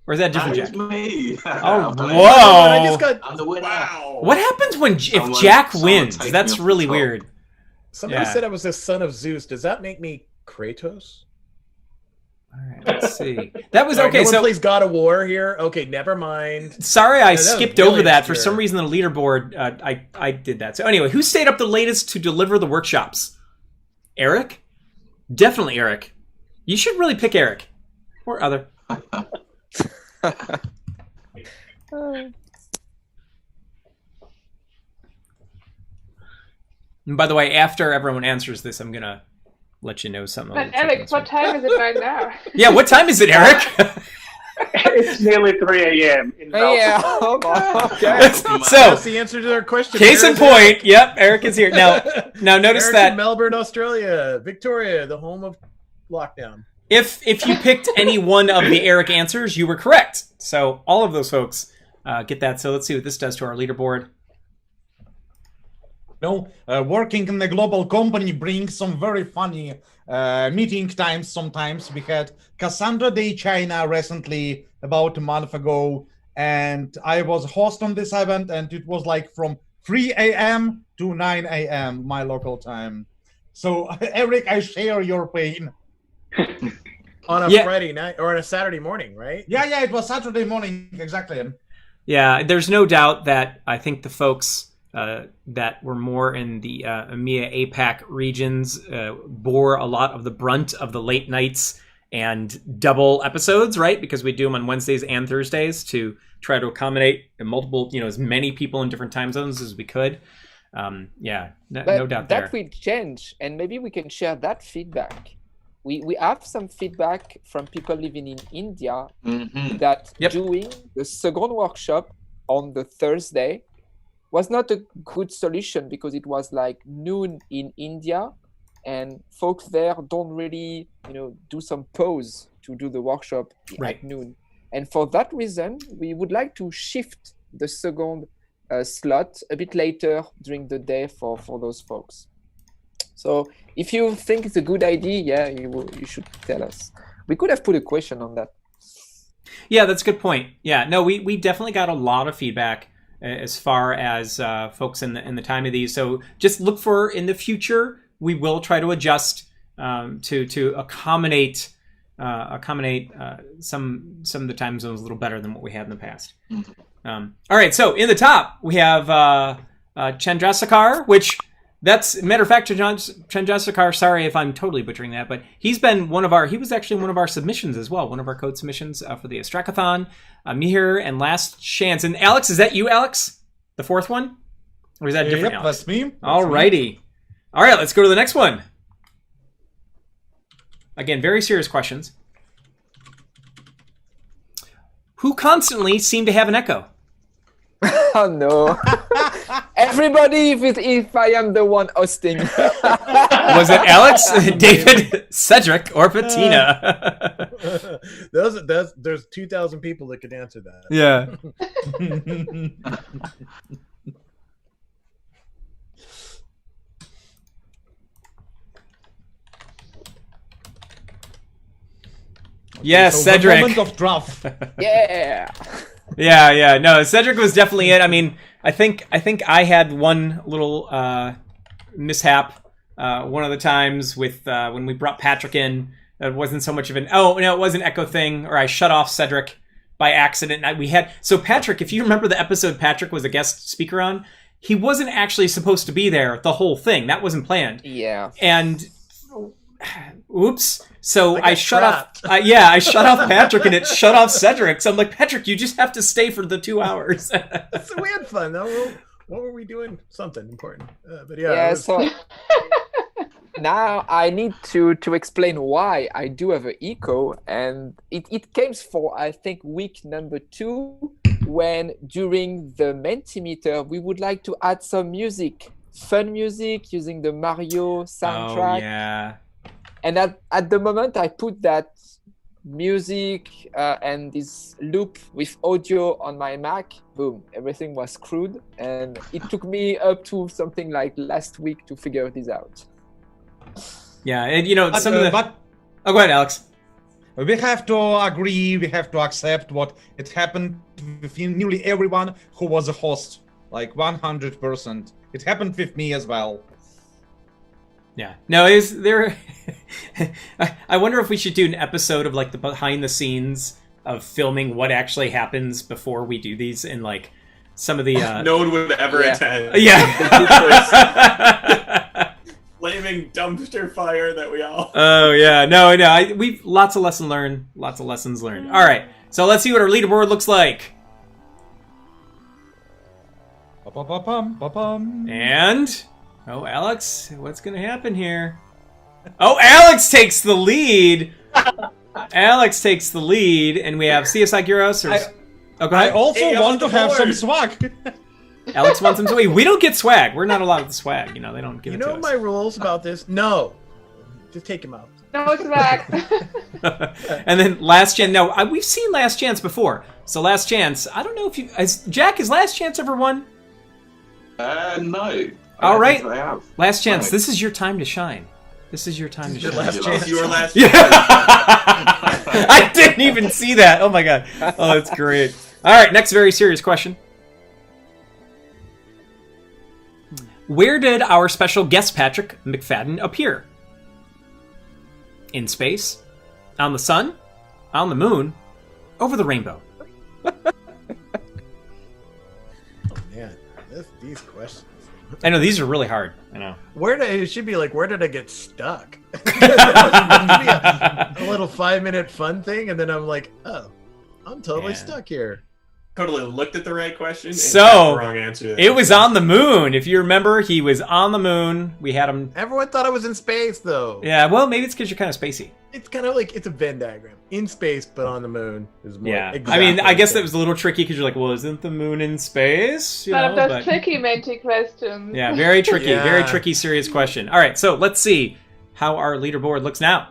Or is that a different Jack? Me. Oh, whoa. I'm the winner. Wow. What happens if Jack wins? That's really weird. Somebody said I was the son of Zeus. Does that make me Kratos? All right, let's see. That was Sorry, okay. No one So plays God of War here. Okay, never mind. sorry, I skipped really over that. For obscure. some reason, the leaderboard, I did that. So anyway, who stayed up the latest to deliver the workshops? Eric? Definitely Eric. You should really pick Eric. Or other. And by the way, after everyone answers this, I'm going to let you know something. But Eric, what time is it right now? Yeah, what time is it, Eric? It's nearly 3 a.m. in Melbourne. Yeah. Okay. So, That's the answer to their question. case in point, yep, Eric is here. Now notice Eric's that in Melbourne, Australia, Victoria, the home of lockdown. if you picked any one of the Eric answers, you were correct. So all of those folks get that. So let's see what this does to our leaderboard. Working in a global company brings some very funny meeting times sometimes. We had Cassandra Day China recently, about a month ago, and I was host on this event, and it was like from 3 a.m. to 9 a.m. my local time. So, Eric, I share your pain. On a Friday night or on a Saturday morning, right? Yeah, it was Saturday morning, exactly. Yeah, there's no doubt that I think the folks that were more in the EMEA APAC regions bore a lot of the brunt of the late nights and double episodes, right? Because we do them on Wednesdays and Thursdays to try to accommodate multiple, as many people in different time zones as we could. No doubt there. That will change, and maybe we can share that feedback. We have some feedback from people living in India that doing the second workshop on the Thursday was not a good solution because it was like noon in India, and folks there don't really, do some pause to do the workshop at noon. And for that reason, we would like to shift the second slot a bit later during the day for those folks. So if you think it's a good idea, you should tell us. We could have put a question on that. Yeah, that's a good point. Yeah, no, we definitely got a lot of feedback as far as folks in the time of these. So just look for in the future, we will try to adjust to accommodate accommodate some of the time zones a little better than what we had in the past. All right, so in the top we have Chandrasekhar, which that's matter of fact, Chandrasekhar. Sorry if I'm totally butchering that, but he was actually one of our submissions as well, one of our code submissions for the Astrathon. Mihir and Last Chance. And Alex, is that you, Alex? The fourth one, or is that a different? Yep, Alex? that's me. Alrighty. All right, let's go to the next one. Again, very serious questions. Who constantly seemed to have an echo? Oh no! Everybody, if I am the one hosting. Was it Alex, David, Cedric, or Patina? There's 2,000 people that could answer that. Yeah. Yes, So Cedric. the moment of truth. Yeah. Yeah. No, Cedric was definitely it. I mean, I think I had one little mishap one of the times with when we brought Patrick in. It wasn't so much of an it was an echo thing, or I shut off Cedric by accident. So Patrick, if you remember the episode Patrick was a guest speaker on, he wasn't actually supposed to be there the whole thing. That wasn't planned. Yeah. And oops. So I shut trapped. off. I shut off Patrick, and it shut off Cedric. So I'm like, Patrick, you just have to stay for the 2 hours. So we had fun though. What were we doing? Something important. But yeah. Yeah. it was- So now I need to explain why I do have an echo, and it came for I think week number 2 when during the Mentimeter we would like to add some music, fun music using the Mario soundtrack. Oh yeah. And at the moment I put that music and this loop with audio on my Mac, boom, everything was screwed. And it took me up to something like last week to figure this out. Yeah, and But, some of the. but Oh, go ahead, Alex. we have to agree, we have to accept what it happened with nearly everyone who was a host. Like 100%. It happened with me as well. Yeah. No, is there? I wonder if we should do an episode of like the behind the scenes of filming what actually happens before we do these, and like some of the. No one would ever Yeah. attend. Yeah. Flaming dumpster fire that we all. Oh yeah, no. We've lots of lessons learned. All right, so let's see what our leaderboard looks like. Ba-ba-ba-bum. And Alex, what's gonna happen here? Oh, Alex takes the lead. And we have CSI Gyros. Go I ahead. also Hey, want to on the have some board. swag. Alex wants some. Wait, we don't get swag. We're not allowed the swag. They don't give You it to know us. my rules about this? No. Just take him out. No swag. And then Last Chance. No, we've seen Last Chance before. So Last Chance. I don't know if you. Jack, has Last Chance ever won? No. All right. I have. Last Chance. No. This is your time to shine. This is your time to Your shine. last Your chance. last Your last. Yeah. I didn't even see that. Oh my god. Oh, that's great. All right, next very serious question. Where did our special guest Patrick McFadden appear? In space? On the sun? On the moon? Over the rainbow? Oh man, these questions. I know these are really hard. I know. It should be like, where did I get stuck? That should be a little 5-minute fun thing, and then I'm like, oh, I'm totally Yeah. stuck here. Totally looked at the right question. And So, got the wrong answer. It was on the moon. If you remember, he was on the moon. We had him. Everyone thought I was in space, though. Yeah, well, maybe it's because you're kind of spacey. It's kind of like it's a Venn diagram. In space, but on the moon is more. Yeah. Exactly I mean, I guess the that was a little tricky because you're like, well, isn't the moon in space? You One know, of those but- tricky Menti questions. Yeah, very tricky, Yeah. very tricky, serious question. All right, so let's see how our leaderboard looks now.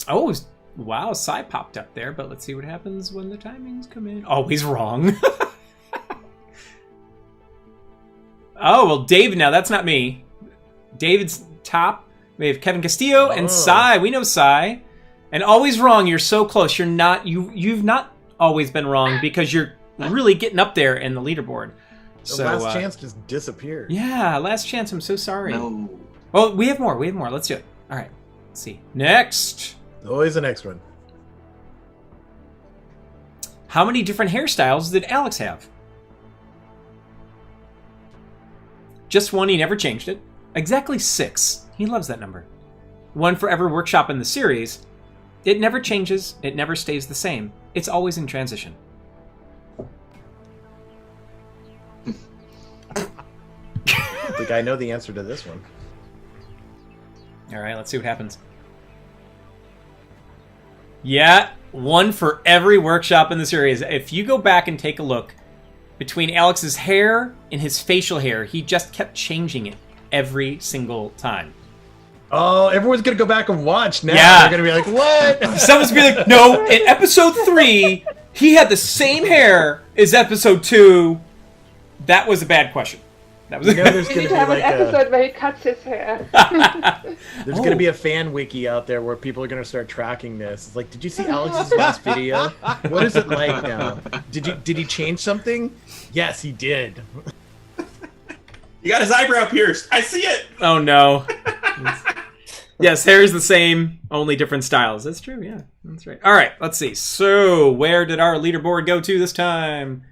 Oh, wow, Psy popped up there, but let's see what happens when the timings come in. Always wrong. Oh, well, David, now that's not me. David's top. We have Kevin Castillo and Psy. We know Psy. And always wrong, you're so close. You're not, you've not always been wrong because you're really getting up there in the leaderboard. The last chance just disappeared. Yeah, last chance. I'm so sorry. No. Well, we have more. Let's do it. All right. Let's see. Next. Always the next one. How many different hairstyles did Alex have? Just one, he never changed it. Exactly 6. He loves that number. One for every workshop in the series. It never changes. It never stays the same. It's always in transition. I think I know the answer to this one. All right, let's see what happens. Yeah, one for every workshop in the series. If you go back and take a look, between Alex's hair and his facial hair, he just kept changing it every single time. Oh, everyone's going to go back and watch now. Yeah. They're going to be like, what? Someone's going to be like, no, in episode 3, he had the same hair as episode 2. That was a bad question. That was there's We going need to to be have like an episode where he cuts his hair. there's going to be a fan wiki out there where people are going to start tracking this. It's like, did you see Alex's last video? What is it like now? Did he change something? Yes, he did. You got his eyebrow pierced. I see it. Oh, no. Yes, hair is the same, only different styles. That's true, yeah. That's right. All right, let's see. So, where did our leaderboard go to this time?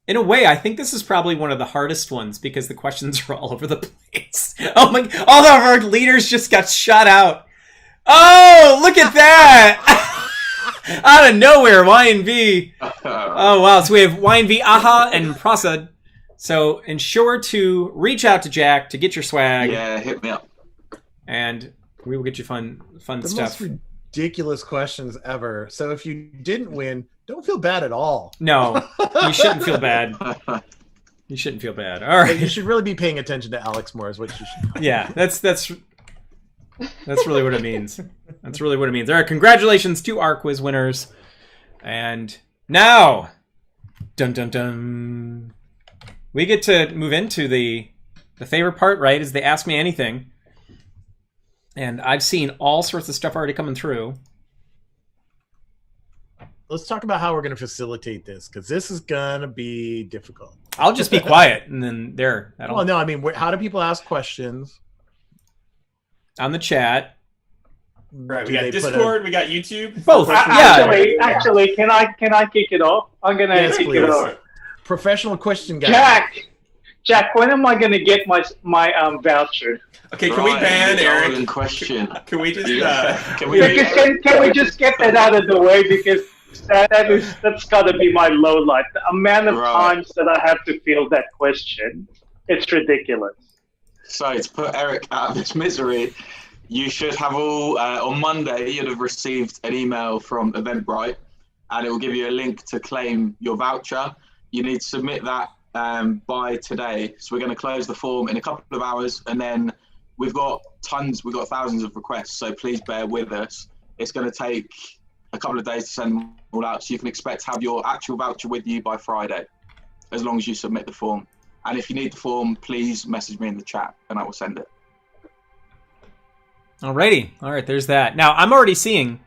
In a way, I think this is probably one of the hardest ones because the questions are all over the place. Oh my, all of our leaders just got shot out. Oh, look at that. Out of nowhere, Y&V. Oh, wow. So we have Y&V, Aha, and Prasad. So ensure to reach out to Jack to get your swag. Yeah, hit me up. And we will get you fun The stuff. most ridiculous questions ever. So if you didn't win, don't feel bad at all. No, you shouldn't feel bad. You shouldn't feel bad. All right. But you should really be paying attention to Alex more is what you should. Yeah, that's really what it means. That's really what it means. All right, congratulations to our quiz winners. And now, dun dun dun, we get to move into the favorite part, right? Is they ask me anything. And I've seen all sorts of stuff already coming through. Let's talk about how we're going to facilitate this, because this is going to be difficult. I'll just be quiet, and then there. Oh, no, I mean, how do people ask questions? On the chat. Right, Do we got they put Discord, we got YouTube. Both. Yeah. Actually, can I kick it off? I'm gonna Yes, kick please. it off. Professional question guy. Jack, when am I gonna get my voucher? Okay, can we ban the Eric? golden question. Can we just Can we? Can we just get that out of the way, because that's got to be my low light. The amount of times that I have to field that question, it's ridiculous. So to put Eric out of his misery, you should have all on Monday. You'd have received an email from Eventbrite, and it will give you a link to claim your voucher. You need to submit that by today. So we're going to close the form in a couple of hours, and then we've got thousands of requests. So please bear with us. It's going to take a couple of days to send them all out, so you can expect to have your actual voucher with you by Friday, as long as you submit the form. And if you need the form, please message me in the chat, and I will send it. Alrighty. All right, there's that. Now, I'm already seeing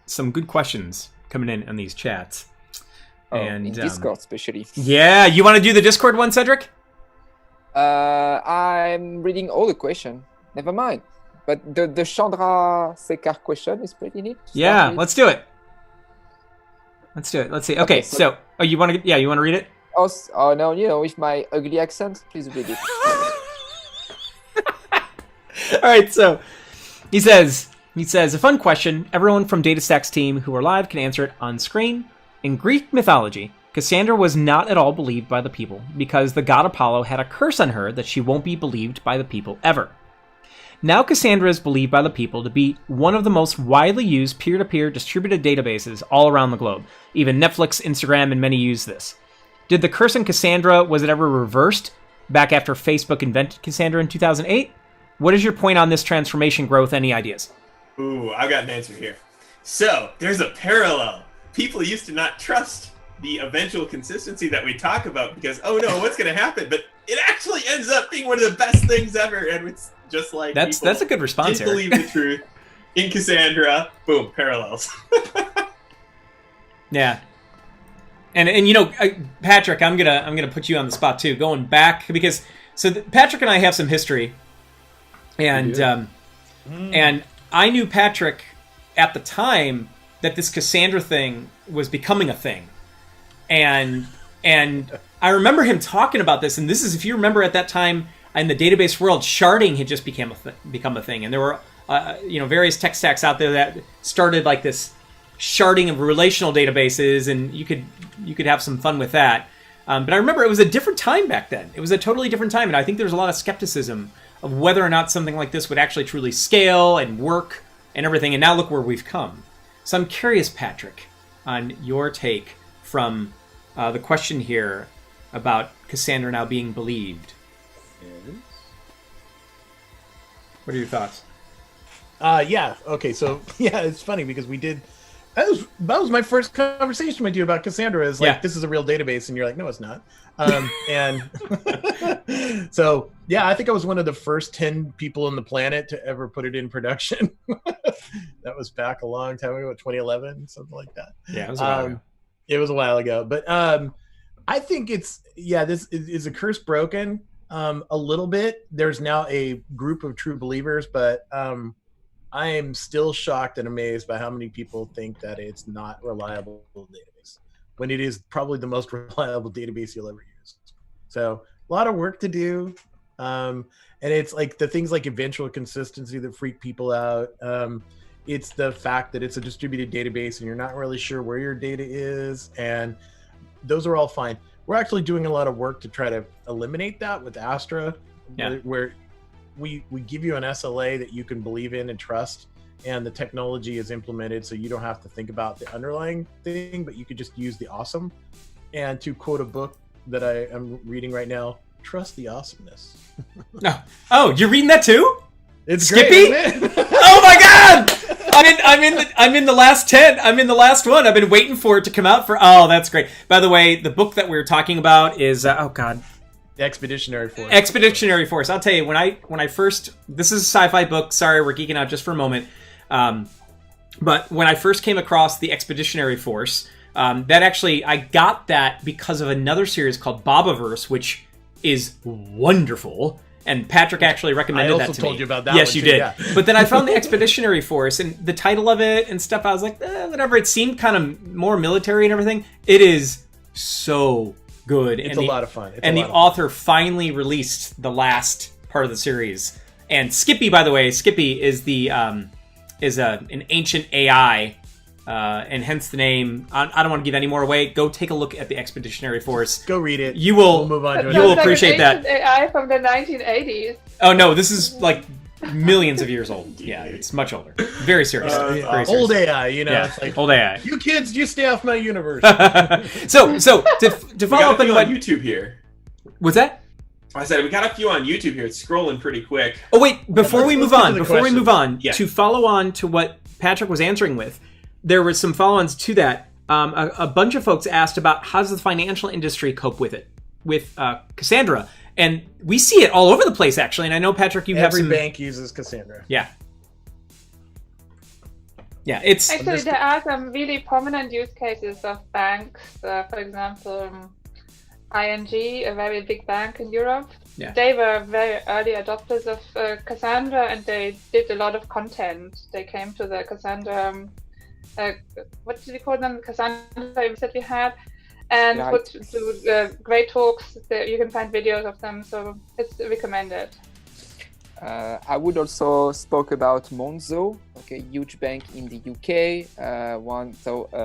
some good questions coming in on these chats. And in Discord, especially. Yeah, you want to do the Discord one, Cedric? I'm reading all the question. Never mind. But the Chandra Sekar question is pretty neat. Yeah, let's do it. Let's do it. Let's see. Okay, so you want to read it? Oh no, with my ugly accent, please read it. All right, so he says, a fun question. Everyone from DataStack's team who are live can answer it on screen. In Greek mythology, Cassandra was not at all believed by the people because the god Apollo had a curse on her that she won't be believed by the people ever. Now Cassandra is believed by the people to be one of the most widely used peer-to-peer distributed databases all around the globe. Even Netflix, Instagram, and many use this. Did the curse on Cassandra, was it ever reversed back after Facebook invented Cassandra in 2008? What is your point on this transformation growth? Any ideas? Ooh, I've got an answer here. So, there's a parallel. People used to not trust the eventual consistency that we talk about because, oh no, what's going to happen? But it actually ends up being one of the best things ever, and it's just like that's a good response. Didn't believe the truth in Cassandra. Boom, parallels. Yeah, and you know, Patrick, I'm gonna put you on the spot too, going back because Patrick and I have some history, and And I knew Patrick at the time that this Cassandra thing was becoming a thing. And I remember him talking about this, and this is, if you remember at that time in the database world, sharding had just become a thing. And there were various tech stacks out there that started like this sharding of relational databases, and you could have some fun with that. But I remember it was a different time back then. It was a totally different time, and I think there was a lot of skepticism of whether or not something like this would actually truly scale and work and everything. And now look where we've come. So I'm curious, Patrick, on your take from the question here about Cassandra now being believed. What are your thoughts? Yeah. Okay. So yeah, it's funny because we did. That was my first conversation with you about Cassandra. Is like, this is a real database, and you're like, no, it's not. And so yeah, I think I was one of the first 10 people on the planet to ever put it in production. That was back a long time ago, 2011, something like that. Yeah, it was a while ago. It was a while ago, but I think this is a curse broken a little bit. There's now a group of true believers, but I am still shocked and amazed by how many people think that it's not reliable database when it is probably the most reliable database you'll ever use. So a lot of work to do. And it's like the things like eventual consistency that freak people out. It's the fact that it's a distributed database and you're not really sure where your data is. And those are all fine. We're actually doing a lot of work to try to eliminate that with Astra, where we give you an SLA that you can believe in and trust, and the technology is implemented so you don't have to think about the underlying thing, but you could just use the awesome. And to quote a book that I am reading right now, trust the awesomeness. No. Oh, you're reading that too? It's Skippy? Great, isn't it? Oh my God! I'm in the last 10. I'm in the last one. I've been waiting for it to come out Oh, that's great. By the way, the book that we were talking about is oh God. Expeditionary Force. Expeditionary Force. I'll tell you, when I first, this is a sci-fi book. Sorry, we're geeking out just for a moment. But when I first came across the Expeditionary Force, that actually, I got that because of another series called Bobaverse, which is wonderful. And Patrick actually recommended that to me. I also told you about that. Yes, one you too, did. yeah. But then I found the Expeditionary Force, and the title of it and stuff, I was like, whatever. It seemed kind of more military and everything. It is so good. It's a lot of fun. And the author finally released the last part of the series. And Skippy, by the way, Skippy is an ancient AI, and hence the name. I don't want to give any more away. Go take a look at the Expeditionary Force. Go read it. You will move on to it. You will appreciate that. AI from the 1980s. Oh no, this is like millions of years old. Yeah, it's much older. Very serious. Very serious. Old AI, it's like old AI. You kids, you stay off my universe. So to follow up on what YouTube here. Was that? I said we got a few on YouTube here. It's scrolling pretty quick. Oh wait, before we move on, Yeah. to follow on to what Patrick was answering with, there were some follow-ons to that. A bunch of folks asked about how does the financial industry cope with it, with Cassandra. And we see it all over the place, actually. And I know, Patrick, you have some... Every bank uses Cassandra. Yeah. Yeah, it's... Actually, there are some really prominent use cases of banks. For example, ING, a very big bank in Europe. Yeah. They were very early adopters of Cassandra, and they did a lot of content. They came to the Cassandra... what did we call them? Cassandra that we had. And put to great talks. You can find videos of them, so it's recommended. I would also spoke about Monzo, huge bank in the UK.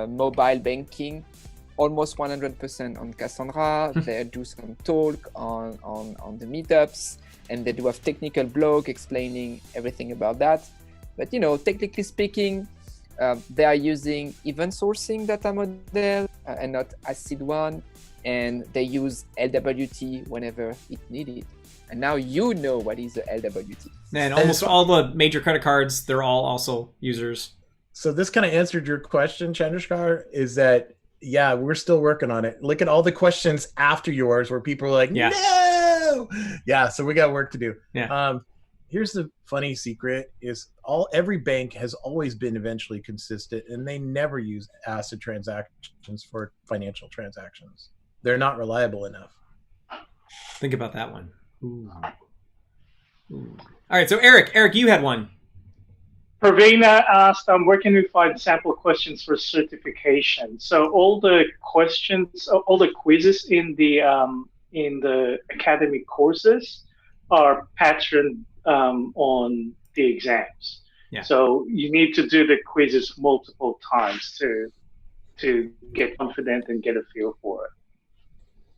Mobile banking, almost 100% on Cassandra. They do some talk on the meetups, and they do have technical blog explaining everything about that. But technically speaking, they are using event sourcing data model and not ACID one, and they use LWT whenever it needed. And now you know what is the LWT. And almost all the major credit cards, they're all also users. So this kind of answered your question, Chandrasekhar, is that, yeah, we're still working on it. Look at all the questions after yours where people are like, no! Yeah, so we got work to do. Yeah. Here's the funny secret is every bank has always been eventually consistent, and they never use ACID transactions for financial transactions. They're not reliable enough. Think about that one. Ooh. All right, so Eric, you had one. Pravina asked, where can we find sample questions for certification? So all the questions, all the quizzes in the academic courses are patterned on the exams. Yeah. So you need to do the quizzes multiple times to get confident and get a feel for it.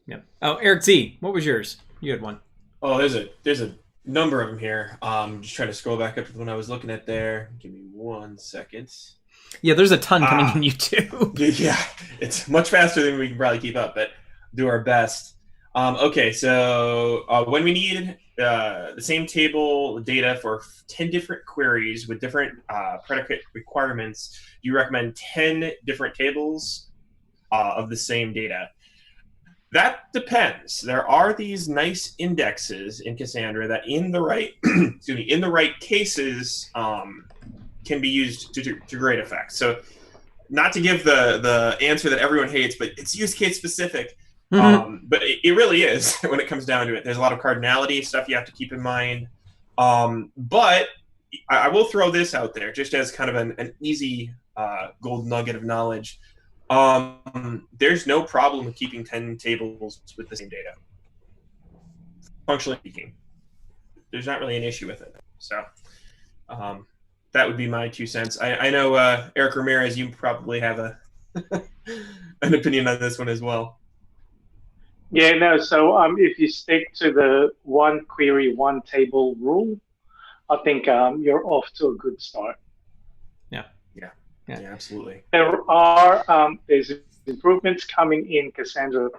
Yeah. Oh, Eric Z, what was yours? You had one. Oh, there's a number of them here. Just trying to scroll back up to the one I was looking at there. Give me 1 second. Yeah, there's a ton coming in YouTube. Yeah, it's much faster than we can probably keep up, but do our best. Okay, so when we need the same table data for 10 different queries with different predicate requirements, you recommend 10 different tables of the same data. That depends. There are these nice indexes in Cassandra that, in the right, in the right cases, can be used to great effect. So, not to give the answer that everyone hates, but it's use case specific. Mm-hmm. But it really is when it comes down to it. There's a lot of cardinality stuff you have to keep in mind. But I will throw this out there just as kind of an easy gold nugget of knowledge. There's no problem with keeping 10 tables with the same data. Functionally speaking, there's not really an issue with it. So that would be my 2 cents. I know Erick Ramirez, you probably have an opinion on this one as well. Yeah, no. So if you stick to the one query, one table rule, I think you're off to a good start. Yeah, absolutely. There are there's improvements coming in Cassandra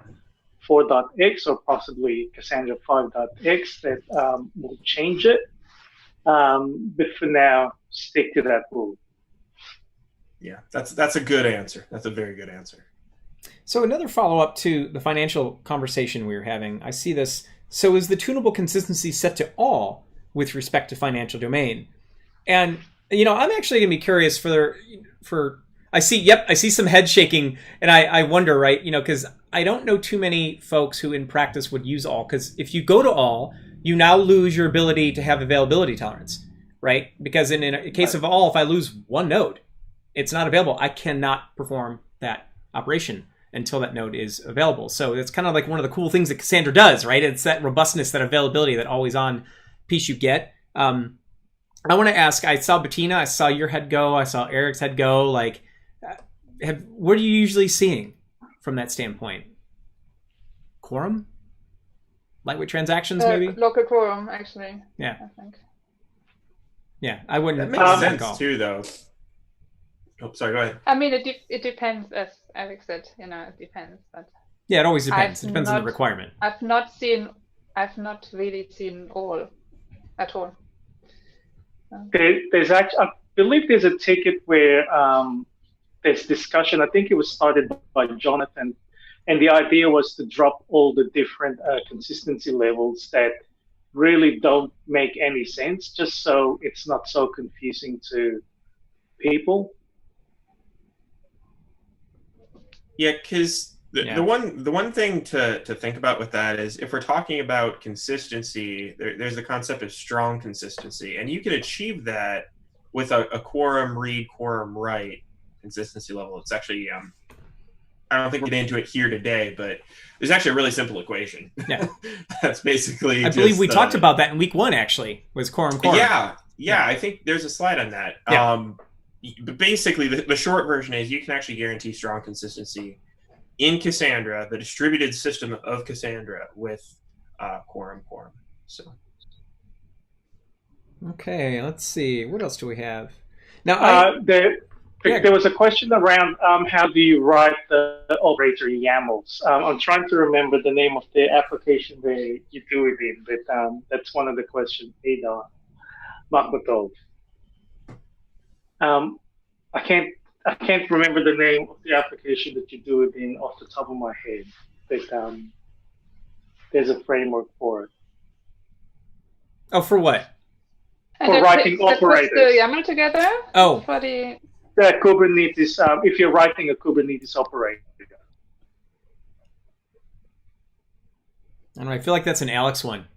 4.x or possibly Cassandra 5.x that will change it. But for now, stick to that rule. Yeah, that's a good answer. That's a very good answer. So another follow-up to the financial conversation we were having, I see this. So is the tunable consistency set to all with respect to financial domain? And, I'm actually going to be curious I see some head shaking, and I wonder, right, because I don't know too many folks who in practice would use all, because if you go to all, you now lose your ability to have availability tolerance, right? Because in a case of all, if I lose one node, it's not available. I cannot perform that operation until that node is available. So it's kind of like one of the cool things that Cassandra does, right? It's that robustness, that availability, that always on piece you get. I want to ask, I saw Bettina, I saw your head go, I saw Eric's head go. Like, what are you usually seeing from that standpoint? Quorum? Lightweight transactions, maybe? Local quorum, actually. Yeah. I think. Yeah, I wouldn't. That makes sense too, though. Oh, sorry, go ahead. I mean, it depends, as Alex said. It depends. But yeah, it always depends. It depends on the requirement. I've not really seen all at all. There's actually, I believe there's a ticket where there's discussion. I think it was started by Jonathan, and the idea was to drop all the different consistency levels that really don't make any sense, just so it's not so confusing to people. Yeah, because the one thing to think about with that is, if we're talking about consistency, there's the concept of strong consistency, and you can achieve that with a quorum read, quorum write consistency level. It's actually I don't think we'll get into it here today, but there's actually a really simple equation. Yeah, that's basically. I believe we talked about that in week 1. Actually, was quorum. Yeah. I think there's a slide on that. Yeah. But basically, the short version is you can actually guarantee strong consistency in Cassandra, the distributed system of Cassandra, with quorum. So. Okay, let's see. What else do we have? Now, there was a question around how do you write the operator YAMLs. I'm trying to remember the name of the application where you do it in, but that's one of the questions. Ada Makhmatov. I can't remember the name of the application that you do it in off the top of my head, but there's a framework for it. Oh, for what? For writing operators. Put the YAML together. Oh. For the Kubernetes. If you're writing a Kubernetes operator. I don't know. I feel like that's an Alex one.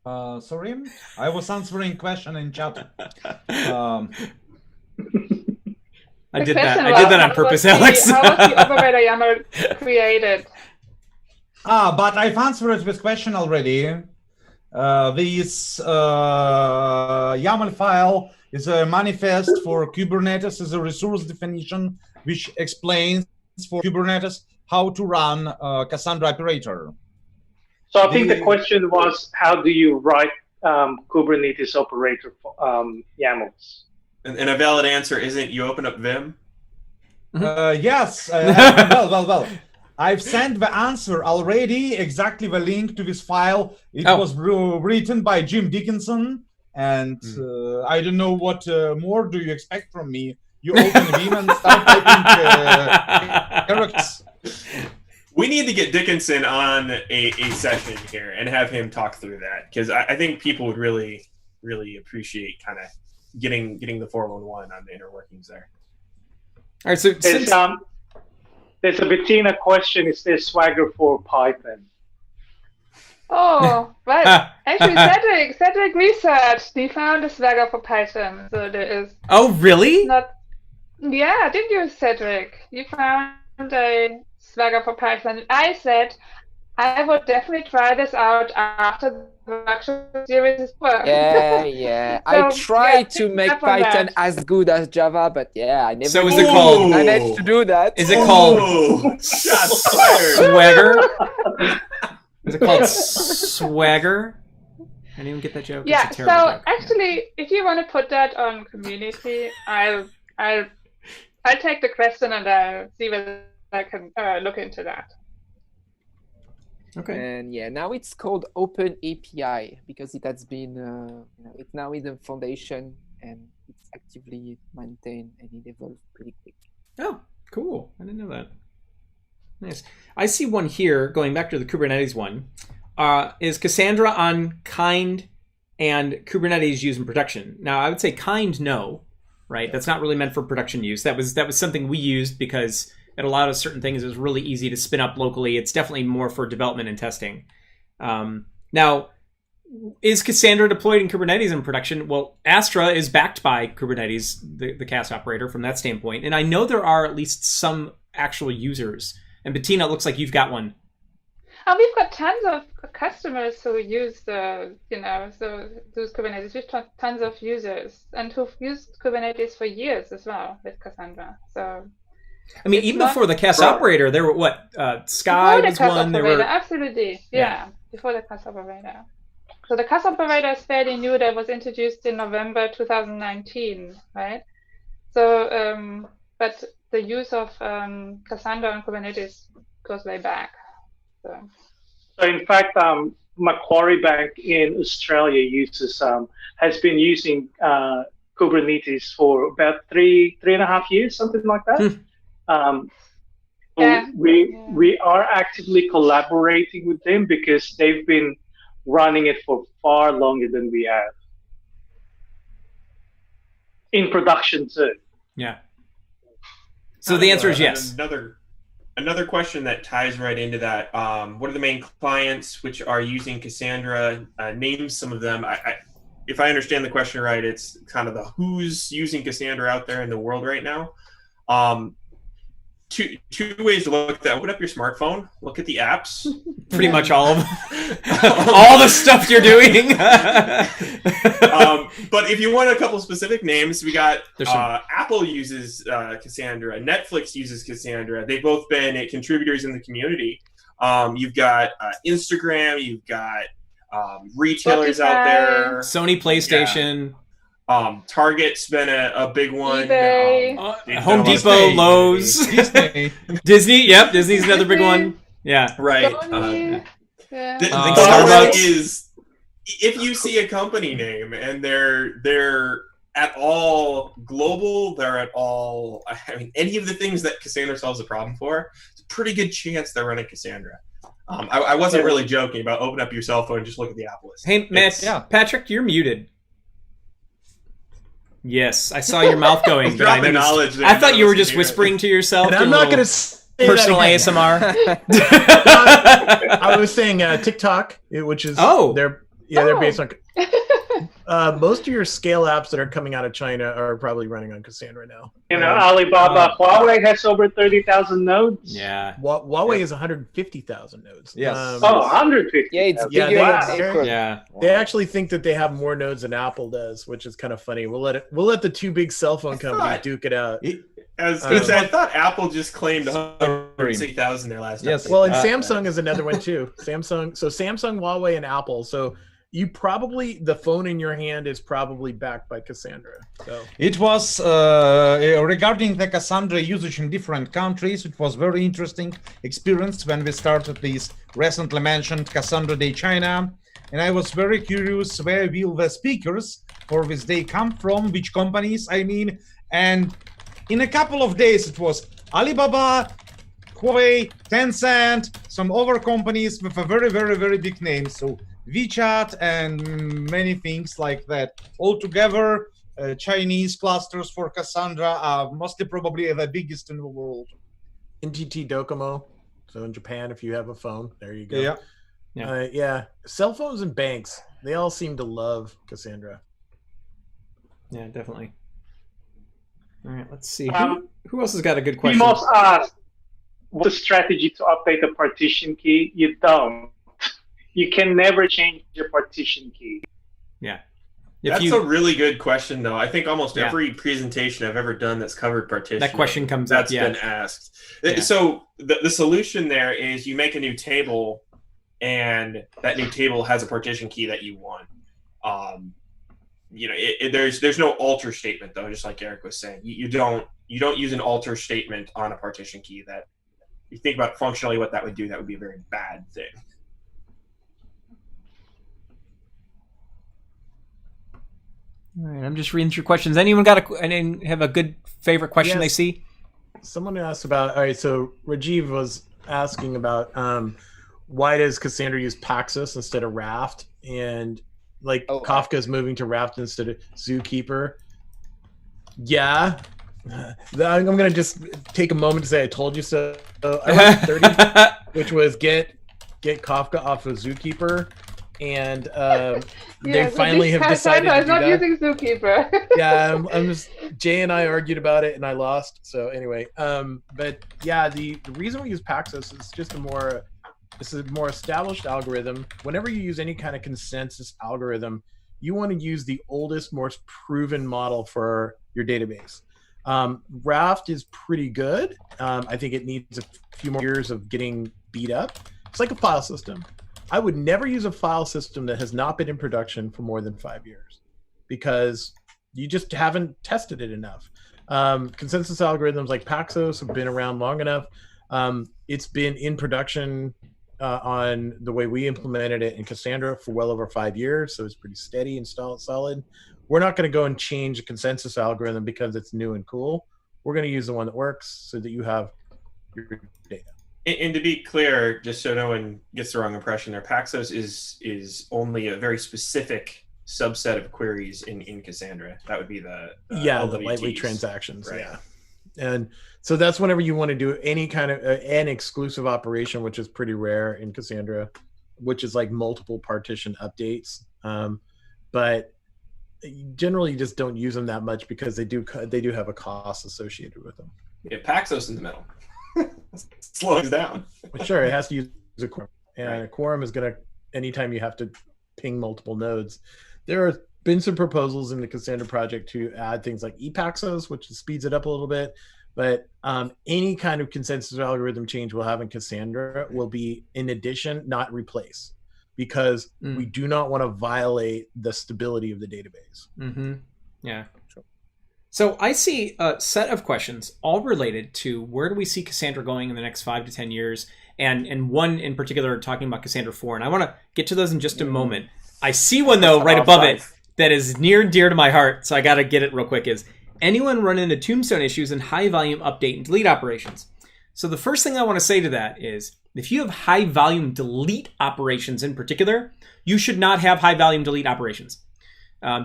Sorry, I was answering question in chat. I did that on purpose, Alex. How was the operator YAML created? But I've answered this question already. This YAML file is a manifest for Kubernetes as a resource definition, which explains for Kubernetes how to run Cassandra operator. So I think the question was, how do you write Kubernetes operator YAMLs? And a valid answer isn't you open up Vim? Yes. Well. I've sent the answer already, exactly the link to this file. It was written by Jim Dickinson, and I don't know what more do you expect from me. You open Vim and start typing characters. We need to get Dickinson on a session here and have him talk through that, because I think people would really, really appreciate kind of getting the 411 on the inner workings there. All right, so there's a Bettina question: is there Swagger for Python? Oh, right. Actually, Cedric researched. He found a Swagger for Python, so there is. Oh, really? Yeah, didn't you, Cedric? You found a Swagger for Python. I said I would definitely try this out after the workshop series is worked. Yeah. I tried to make Python as good as Java, but I never So is it called managed to do that. Is it called Shots fired. Swagger? Is it called Swagger? I didn't even get that joke. Yeah, it's a so terrible joke. actually, if you want to put that on community, I'll take the question and I'll see whether I can look into that. Okay. And now it's called Open API because it has been it's now in the foundation and it's actively maintained and it evolves pretty quick. Oh, cool. I didn't know that. Nice. I see one here, going back to the Kubernetes one. Is Cassandra on kind and Kubernetes used in production? Now, I would say kind, no, right? That's not really meant for production use. That was something we used because it allowed us certain things. It was really easy to spin up locally. It's definitely more for development and testing. Now, is Cassandra deployed in Kubernetes in production? Well, Astra is backed by Kubernetes, the CAS operator from that standpoint. And I know there are at least some actual users. And Bettina, it looks like you've got one. We've got tons of customers who use those Kubernetes. We've got tons of users and who've used Kubernetes for years as well with Cassandra. So, I mean, even before the CAS operator, there were Sky was one. There were absolutely, before the CAS operator. So the CAS operator is fairly new. That was introduced in November 2019, right? So, but the use of Cassandra and Kubernetes goes way back. So in fact, Macquarie Bank in Australia has been using Kubernetes for about three and a half years, something like that. We are actively collaborating with them because they've been running it for far longer than we have in production too. Yeah. So the answer is yes. Another question that ties right into that. What are the main clients which are using Cassandra? Name some of them. If I understand the question right, it's kind of the who's using Cassandra out there in the world right now. Two ways to look at that. Open up your smartphone, look at the apps. Pretty much all of them. All the stuff you're doing. But if you want a couple specific names, we got Apple uses Cassandra, Netflix uses Cassandra. They've both been contributors in the community. You've got Instagram, you've got retailers out there. Sony PlayStation. Target's been a big one. Home Depot, Lowe's, Disney. Yep, Disney's another big one. Yeah, right. Yeah. The Starbucks is if you see a company name and they're at all global, they're at all. I mean, any of the things that Cassandra solves a problem for, it's a pretty good chance they're running Cassandra. I wasn't really joking about open up your cell phone and just look at the Apple list. Hey, Matt, Patrick, you're muted. Yes, I saw your mouth going. But I thought you were just whispering to yourself. And I'm not going to say personal that ASMR. I was saying TikTok, which is Yeah, they're based on. Most of your scale apps that are coming out of China are probably running on Cassandra now. Alibaba, Huawei has over 30,000 nodes. Yeah. Huawei is 150,000 nodes. Yes. 150. Yeah, it's Yeah, bigger they- than April. Yeah. They actually think that they have more nodes than Apple does, which is kind of funny. We'll let the two big cell phone companies duke it out. I thought Apple just claimed 160,000 their last Yes. update. Well, and Samsung is another one too. Samsung, Huawei, and Apple. So you probably the phone in your hand is probably backed by Cassandra. So It was regarding the Cassandra usage in different countries. It was very interesting experience when we started this recently mentioned Cassandra Day China, and I was very curious where will the speakers for this day come from, which companies I mean, and in a couple of days it was Alibaba, Huawei, Tencent, some other companies with a very, very, very big name. So WeChat and many things like that. Altogether, Chinese clusters for Cassandra are mostly probably the biggest in the world. NTT Docomo. So in Japan, if you have a phone, there you go. Yeah. Yeah. Cell phones and banks, they all seem to love Cassandra. Yeah, definitely. All right, let's see. Who Um, else has got a good question? Timos asked, what's the strategy to update the partition key? You don't. You can never change your partition key. Yeah. That's a really good question, though. I think almost Yeah. every presentation I've ever done that's covered partition. That question comes up, That's yeah. been asked. Yeah. So the solution there is you make a new table, and that new table has a partition key that you want. There's no alter statement though, just like Eric was saying. You don't use an alter statement on a partition key. That you think about functionally what that would do, that would be a very bad thing. All right, I'm just reading through questions. Anyone got have a good favorite question they Yes. see? Someone asked about. All right, so Rajiv was asking about why does Cassandra use Paxos instead of Raft, and Kafka is moving to Raft instead of Zookeeper. Yeah, I'm gonna just take a moment to say I told you so. I went 30, which was get Kafka off of Zookeeper, and they finally have decided to Cassandra is do not that. using Zookeeper. Yeah, I'm just Jay and I argued about it and I lost. So anyway, but yeah, the reason we use Paxos is just it's a more established algorithm. Whenever you use any kind of consensus algorithm, you want to use the oldest, most proven model for your database. Raft is pretty good. I think it needs a few more years of getting beat up. It's like a file system. I would never use a file system that has not been in production for more than 5 years because you just haven't tested it enough. Consensus algorithms like Paxos have been around long enough. It's been in production on the way we implemented it in Cassandra for well over 5 years, so it's pretty steady and solid. We're not going to go and change a consensus algorithm because it's new and cool. We're going to use the one that works so that you have your data. And to be clear, just so no one gets the wrong impression there, Paxos is only a very specific subset of queries in Cassandra. That would be the the lightweight LWTs. transactions. Right. Yeah. And so that's whenever you want to do any kind of an exclusive operation, which is pretty rare in Cassandra, which is like multiple partition updates. But generally you just don't use them that much because they do have a cost associated with them. Yeah, Paxos in the middle. Slows down. Sure, it has to use a quorum. And a quorum is going to, anytime you have to ping multiple nodes. There have been some proposals in the Cassandra project to add things like ePaxos, which speeds it up a little bit. But any kind of consensus algorithm change we'll have in Cassandra will be in addition, not replace, because we do not want to violate the stability of the database. Mm-hmm. Yeah. So I see a set of questions all related to where do we see Cassandra going in the next 5 to 10 years, and one in particular talking about Cassandra 4. And I want to get to those in just a moment. I see one, though, right above it that is near and dear to my heart, so I got to get it real quick, is anyone run into tombstone issues in high-volume update and delete operations? So the first thing I want to say to that is if you have high-volume delete operations in particular, you should not have high-volume delete operations.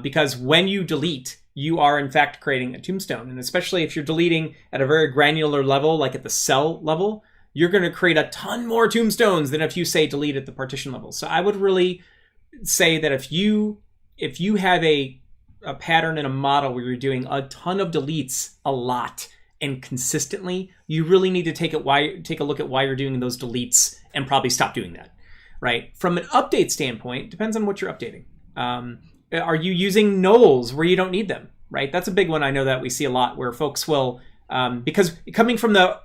Because when you delete, you are in fact creating a tombstone. And especially if you're deleting at a very granular level, like at the cell level, you're going to create a ton more tombstones than if you say delete at the partition level. So I would really say that if you have a pattern in a model where you're doing a ton of deletes a lot and consistently, you really need to take a look at why you're doing those deletes and probably stop doing that, right? From an update standpoint, depends on what you're updating. Are you using nulls where you don't need them, right? That's a big one I know that we see a lot where folks will, because coming from the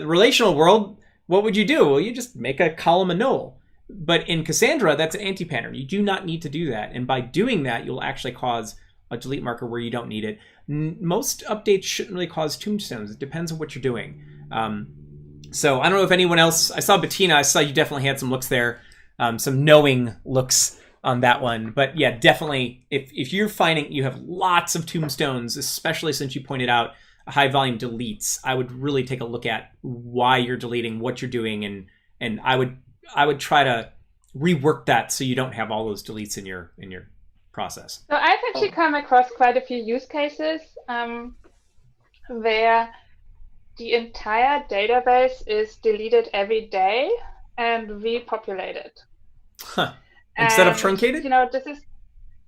relational world, what would you do? Well, you just make a column a null. But in Cassandra, that's an anti-pattern. You do not need to do that. And by doing that, you'll actually cause a delete marker where you don't need it. Most updates shouldn't really cause tombstones. It depends on what you're doing. So I don't know if anyone else, I saw Bettina, I saw you definitely had some looks there, some knowing looks on that one. But yeah, definitely, if you're finding you have lots of tombstones, especially since you pointed out high volume deletes, I would really take a look at why you're deleting, what you're doing, and I would try to rework that so you don't have all those deletes in your process. So I've actually come across quite a few use cases where the entire database is deleted every day and repopulated. Huh. Instead of truncated? You know, this is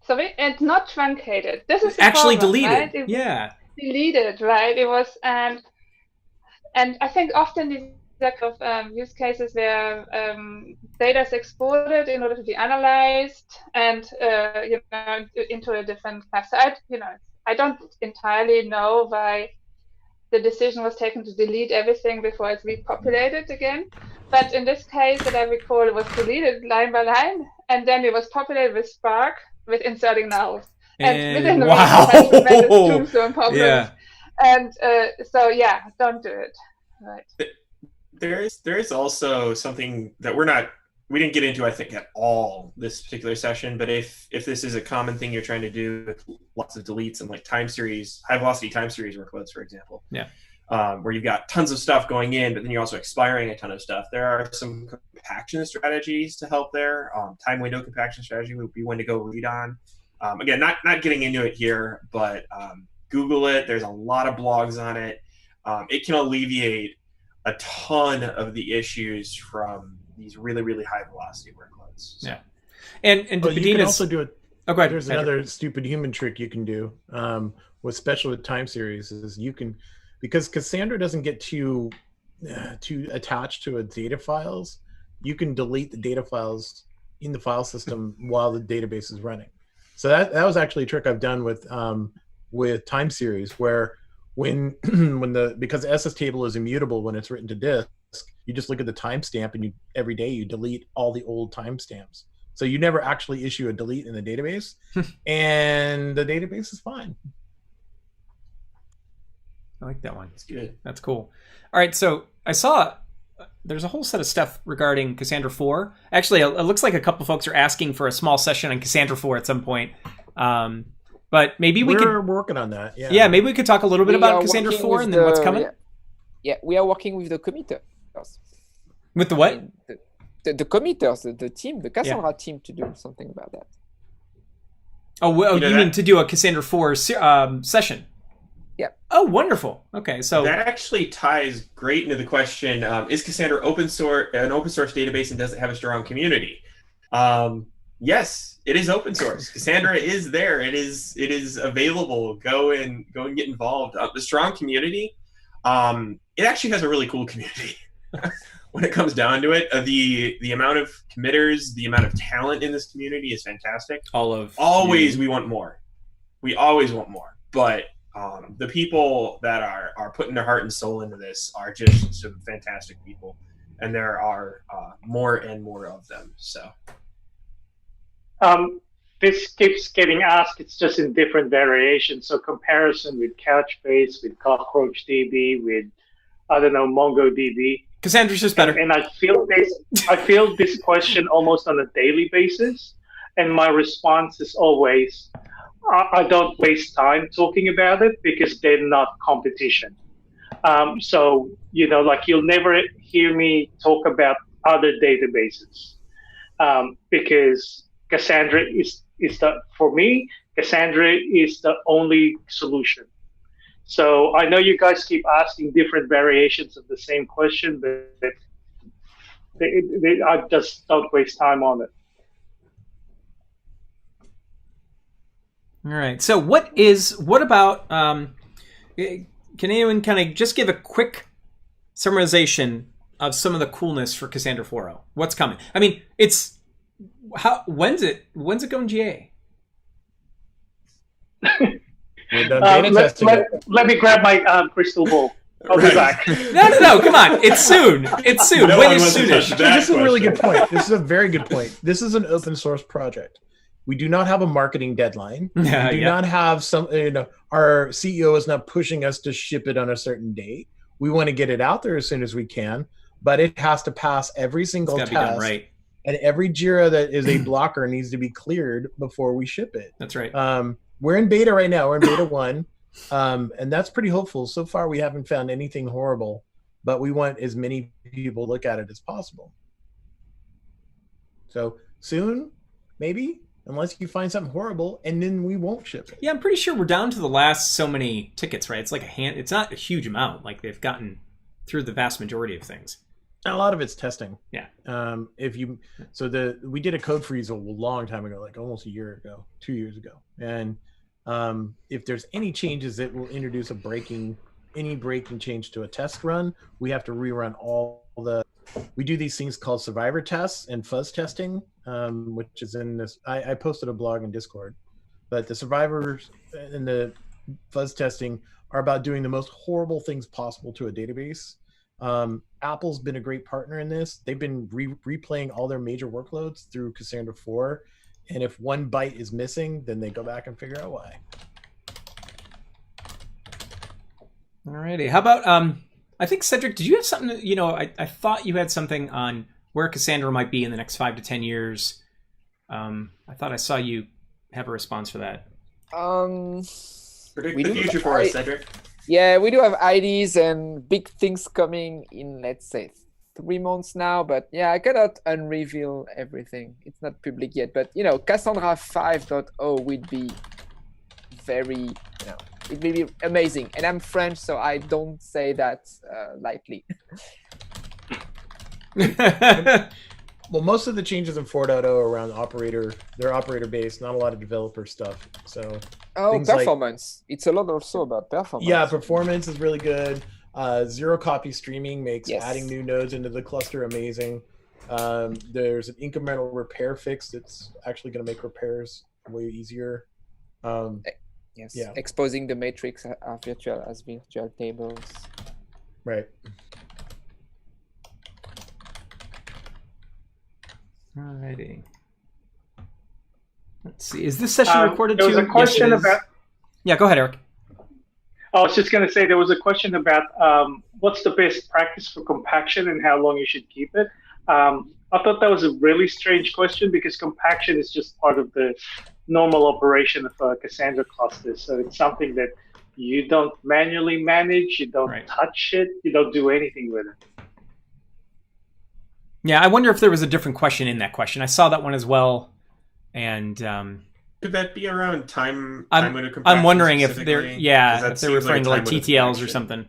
it's not truncated. This is actually problem, deleted. Right? Yeah. Deleted, right? It was and I think often these of use cases where data is exported in order to be analyzed and into a different class. So I don't entirely know why the decision was taken to delete everything before it's repopulated again. But in this case that I recall, it was deleted line by line, and then it was populated with Spark with inserting nulls. And within the week, it has tremendous tombstone problems. Yeah. And so yeah, don't do it. Right. There is also something that we didn't get into, I think, at all this particular session, but if this is a common thing you're trying to do with lots of deletes and like high velocity time series workloads, for example, yeah, where you've got tons of stuff going in, but then you're also expiring a ton of stuff, there are some compaction strategies to help there. Time window compaction strategy would be one to go read on. Again, not getting into it here, but Google it. There's a lot of blogs on it. It can alleviate a ton of the issues from these really, really high velocity workloads. So. Yeah. And you can also do it. Oh, go ahead. There's another stupid human trick you can do with special time series is you can, because Cassandra doesn't get too attached to its data files, you can delete the data files in the file system while the database is running. So that was actually a trick I've done with time series where because the SS table is immutable when it's written to disk, you just look at the timestamp and every day you delete all the old timestamps. So you never actually issue a delete in the database, and the database is fine. I like that one. It's good. That's cool. All right, so I saw there's a whole set of stuff regarding Cassandra 4. Actually, it looks like a couple folks are asking for a small session on Cassandra 4 at some point. But maybe we're working on that. Yeah. Yeah, maybe we could talk a little bit about Cassandra 4 and then what's coming. Yeah, we are working with the committers. With the what? The committers, the team, the Cassandra team, to do something about that. Oh, well, you mean to do a Cassandra 4 session? Yeah. Oh, wonderful. Okay, so that actually ties great into the question: is Cassandra an open source database, and does it have a strong community? Yes, it is open source. Cassandra is there. It is available. Go and get involved. The strong community. It actually has a really cool community. When it comes down to it, the amount of committers, the amount of talent in this community is fantastic. We want more. We always want more. But the people that are putting their heart and soul into this are just some fantastic people, and there are more and more of them. So. This keeps getting asked. It's just in different variations. So comparison with Couchbase, with CockroachDB, with MongoDB. Cassandra's just better. And I feel this question almost on a daily basis, and my response is always, I don't waste time talking about it because they're not competition. So you'll never hear me talk about other databases because Cassandra for me, Cassandra is the only solution. So I know you guys keep asking different variations of the same question, but I just don't waste time on it. All right. So what about, can anyone kind of just give a quick summarization of some of the coolness for Cassandra 4.0? What's coming? I mean, when's it going GA? We're done beta testing. Let me grab my crystal ball. I'll be back. No. Come on. It's soon. It's soon. No when one is wants to soonish? touch This is a really question. good point. This is a very good point. This is an open source project. We do not have a marketing deadline. We do not have some, our CEO is not pushing us to ship it on a certain date. We want to get it out there as soon as we can, but it has to pass every single It's test. gotta be done right. And every JIRA that is a blocker needs to be cleared before we ship it. That's right. We're in beta right now. We're in beta 1. And that's pretty hopeful. So far, we haven't found anything horrible, but we want as many people to look at it as possible. So soon, maybe, unless you find something horrible, and then we won't ship it. Yeah, I'm pretty sure we're down to the last so many tickets, right? It's like it's not a huge amount. Like they've gotten through the vast majority of things. A lot of it's testing. Yeah. We did a code freeze a long time ago, like almost a year ago, 2 years ago. And if there's any changes that will introduce any breaking change to a test run, we have to rerun we do these things called survivor tests and fuzz testing, which is in this. I posted a blog in Discord, but the survivors and the fuzz testing are about doing the most horrible things possible to a database. Apple's been a great partner in this. They've been replaying all their major workloads through Cassandra 4. And if one byte is missing, then they go back and figure out why. Alrighty. How about I think Cedric, did you have something? I thought you had something on where Cassandra might be in the next 5 to 10 years. I thought I saw you have a response for that. Predict the future for us, Cedric. Yeah, we do have IDs and big things coming in, let's say, 3 months now. But yeah, I cannot unreveal everything. It's not public yet. But, Cassandra 5.0 would be very, it will be amazing. And I'm French, so I don't say that lightly. Well, most of the changes in 4.0 are around their operator base, not a lot of developer stuff. So performance. It's a lot also about performance. Yeah, performance is really good. Zero copy streaming makes adding new nodes into the cluster amazing. There's an incremental repair fix that's actually going to make repairs way easier. Yes, exposing the matrix as virtual tables. Right. Alrighty. Let's see. Is this session recorded too? There was a question about. Yeah, go ahead, Eric. I was just going to say there was a question about what's the best practice for compaction and how long you should keep it. I thought that was a really strange question because compaction is just part of the normal operation of a Cassandra cluster. So it's something that you don't manually manage, you don't touch it, you don't do anything with it. Yeah, I wonder if there was a different question in that question. I saw that one as well, and could that be around time window compaction? I'm wondering if they're if they're referring to like TTLs or something.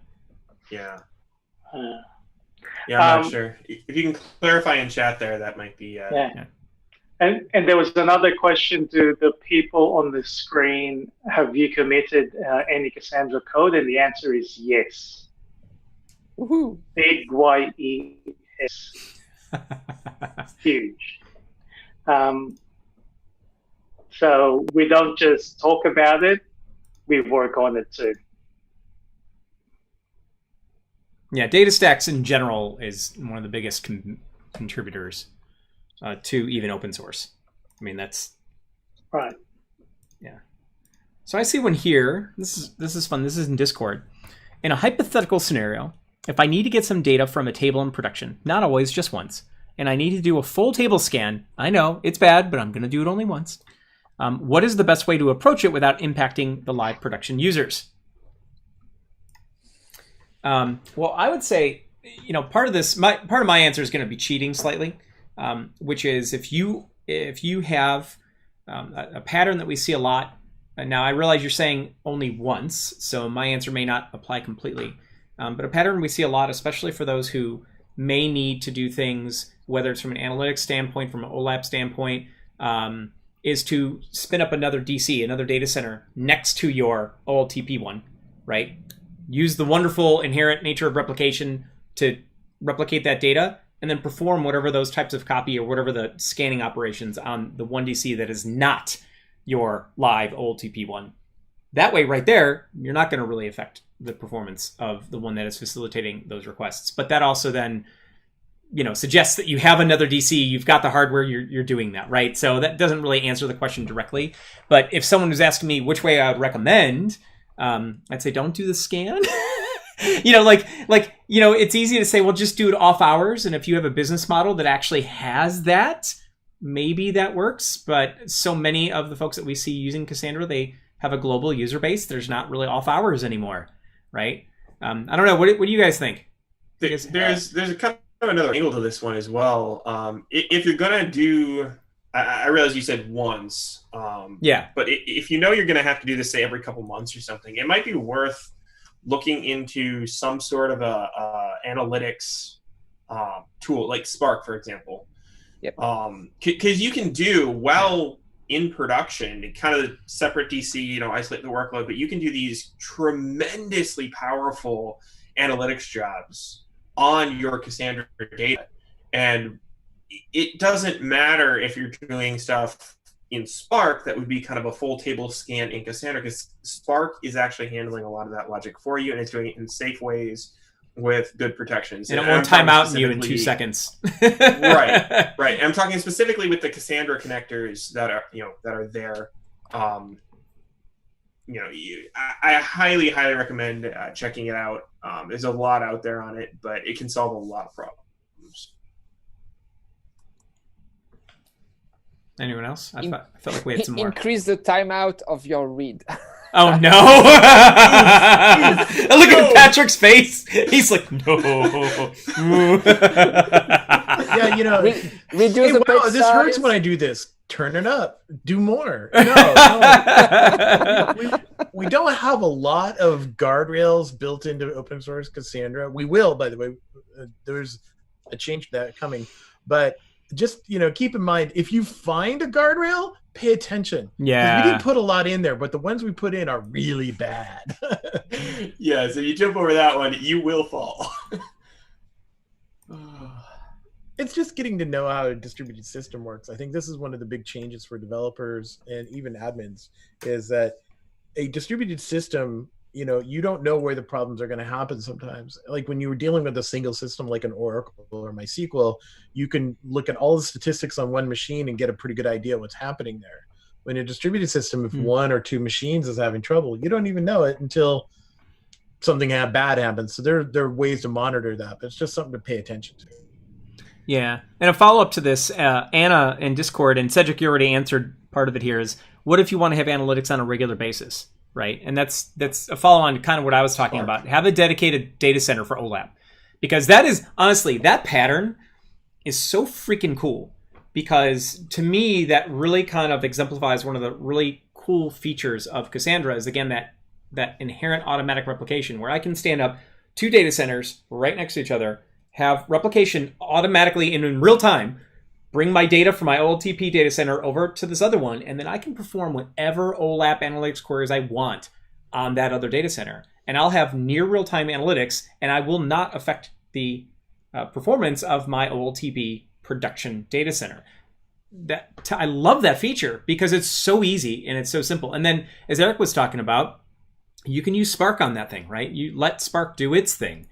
Yeah. I'm not sure. If you can clarify in chat there, that might be. And there was another question to the people on the screen: have you committed any Cassandra code? And the answer is yes. Woohoo! Big YES. Huge. So we don't just talk about it; we work on it too. Yeah, DataStax in general is one of the biggest contributors to even open source. I mean, that's right. Yeah. So I see one here. This is fun. This is in Discord. In a hypothetical scenario, if I need to get some data from a table in production, not always, just once, and I need to do a full table scan, I know it's bad, but I'm going to do it only once. What is the best way to approach it without impacting the live production users? Well, I would say, part of my answer is going to be cheating slightly, which is if you have a pattern that we see a lot. And now I realize you're saying only once, so my answer may not apply completely. But a pattern we see a lot, especially for those who may need to do things, whether it's from an analytics standpoint, from an OLAP standpoint, is to spin up another DC, another data center next to your OLTP one, right? Use the wonderful inherent nature of replication to replicate that data, and then perform whatever those types of copy or whatever the scanning operations on the one DC that is not your live OLTP one. That way, right there, you're not going to really affect the performance of the one that is facilitating those requests. But that also then, suggests that you have another DC, you've got the hardware, you're doing that, right? So that doesn't really answer the question directly. But if someone was asking me which way I would recommend, I'd say don't do the scan. It's easy to say, well, just do it off hours. And if you have a business model that actually has that, maybe that works. But so many of the folks that we see using Cassandra, they have a global user base. There's not really off hours anymore, right? I don't know. What do you guys think? There's a kind of another angle to this one as well. If you're gonna do, I realize you said once. Yeah. But if you're gonna have to do this, say, every couple months or something, it might be worth looking into some sort of a analytics tool, like Spark, for example. Yep. Because you can do well in production, kind of separate DC, isolate the workload, but you can do these tremendously powerful analytics jobs on your Cassandra data. And it doesn't matter if you're doing stuff in Spark that would be kind of a full table scan in Cassandra, because Spark is actually handling a lot of that logic for you, and it's doing it in safe ways with good protections. And it won't time out you in 2 seconds. Right. I'm talking specifically with the Cassandra connectors that are there. I highly recommend checking it out. There's a lot out there on it, but it can solve a lot of problems. Anyone else? I felt like we had some more. Increase the timeout of your read. Oh no! Look at Patrick's face. He's like, no. Yeah, reduce the page this size. hurts when I do this. Turn it up. Do more. No. We don't have a lot of guardrails built into open source Cassandra. We will, by the way. There's a change to that coming, but just keep in mind, if you find a guardrail, pay attention. Yeah, we didn't put a lot in there, but the ones we put in are really bad. Yeah, so you jump over that one, you will fall. It's just getting to know how a distributed system works. I think this is one of the big changes for developers and even admins, is that a distributed system, you don't know where the problems are going to happen sometimes. Like when you were dealing with a single system like an Oracle or MySQL, you can look at all the statistics on one machine and get a pretty good idea what's happening there. When a distributed system, if one or two machines is having trouble, you don't even know it until something bad happens. So there are ways to monitor that, but it's just something to pay attention to. Yeah. And a follow-up to this, Anna in Discord, and Cedric, you already answered part of it here, is what if you want to have analytics on a regular basis? Right. And that's a follow on to kind of what I was talking about. Have a dedicated data center for OLAP, because that is honestly, that pattern is so freaking cool, because to me, that really kind of exemplifies one of the really cool features of Cassandra is, again, that inherent automatic replication, where I can stand up 2 data centers right next to each other, have replication automatically in real time, bring my data from my OLTP data center over to this other one, and then I can perform whatever OLAP analytics queries I want on that other data center. And I'll have near real-time analytics, and I will not affect the performance of my OLTP production data center. I love that feature because it's so easy and it's so simple. And then, as Eric was talking about, you can use Spark on that thing, right? You let Spark do its thing.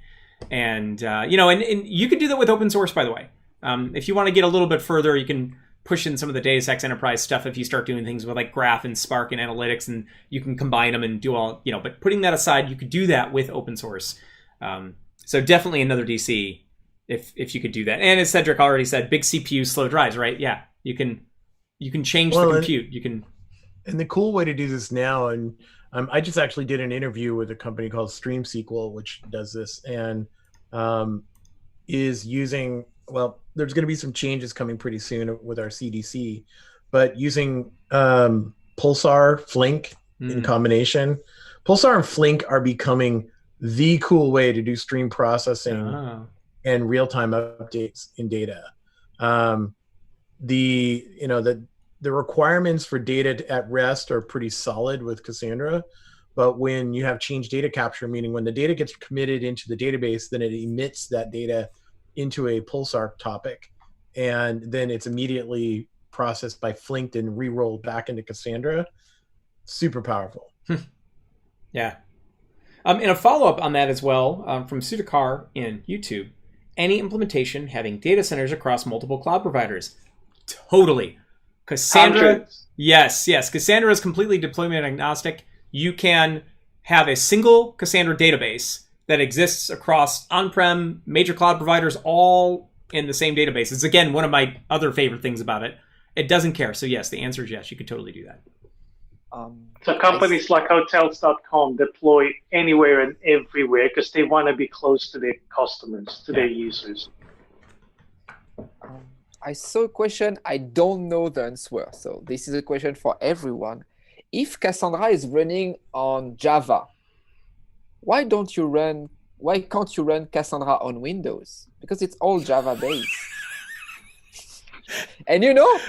And, and you can do that with open source, by the way. If you want to get a little bit further, you can push in some of the DataStax Enterprise stuff if you start doing things with like Graph and Spark and analytics, and you can combine them and do all, but putting that aside, you could do that with open source. So definitely another DC if you could do that. And as Cedric already said, big CPU, slow drives, right? Yeah, you can change the compute. And the cool way to do this now, and I just actually did an interview with a company called StreamSQL, which does this, and is using, there's going to be some changes coming pretty soon with our CDC, but using Pulsar, Flink in combination. Pulsar and Flink are becoming the cool way to do stream processing and real-time updates in data. The the requirements for data at rest are pretty solid with Cassandra. But when you have change data capture, meaning when the data gets committed into the database, then it emits that data into a Pulsar topic. And then it's immediately processed by Flinked and re-rolled back into Cassandra. Super powerful. Yeah. And a follow-up on that as well, from Sudakar in YouTube. Any implementation having data centers across multiple cloud providers. Totally. Cassandra. Hundreds. Yes. Cassandra is completely deployment agnostic. You can have a single Cassandra database that exists across on-prem, major cloud providers, all in the same database. It's, again, one of my other favorite things about it. It doesn't care. So yes, the answer is yes. You could totally do that. So companies like hotels.com deploy anywhere and everywhere because they want to be close to their customers, to their users. I saw a question. I don't know the answer. So this is a question for everyone. If Cassandra is running on Java, why can't you run Cassandra on Windows? Because it's all Java based. And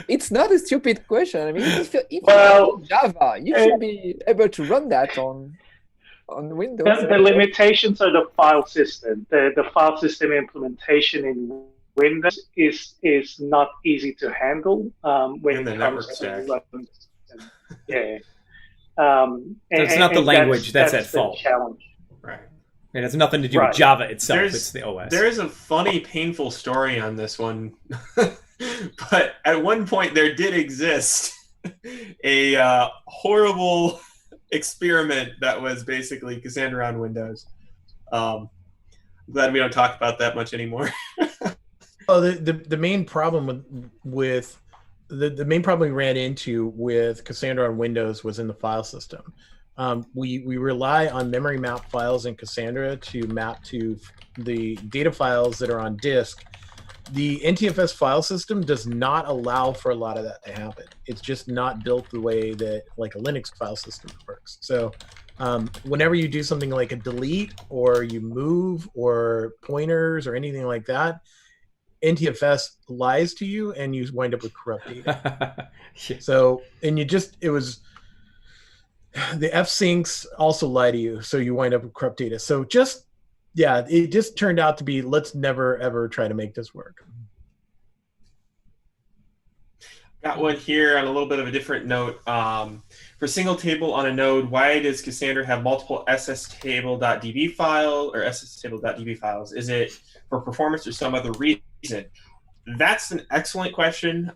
it's not a stupid question. I mean, if you run Java, you should be able to run that on Windows. The limitations are the file system. The file system implementation in Windows is not easy to handle when it comes to yeah. So it's not the language that's at fault. Challenge. Right. It has nothing to do with Java itself. It's the OS. There's a funny, painful story on this one. But at one point there did exist a horrible experiment that was basically Cassandra on Windows. I'm glad we don't talk about that much anymore. Oh, the main problem with the main problem we ran into with Cassandra on Windows was in the file system. We rely on memory map files in Cassandra to map to the data files that are on disk. The NTFS file system does not allow for a lot of that to happen. It's just not built the way that like a Linux file system works. So whenever you do something like a delete or you move or pointers or anything like that, NTFS lies to you and you wind up with corrupt data. So, and it was, the F-syncs also lie to you. So you wind up with corrupt data. So it just turned out to be, let's never, ever try to make this work. Got one here on a little bit of a different note. For single table on a node, why does Cassandra have multiple sstable.db file or sstable.db files? Is it for performance or some other reason? That's an excellent question.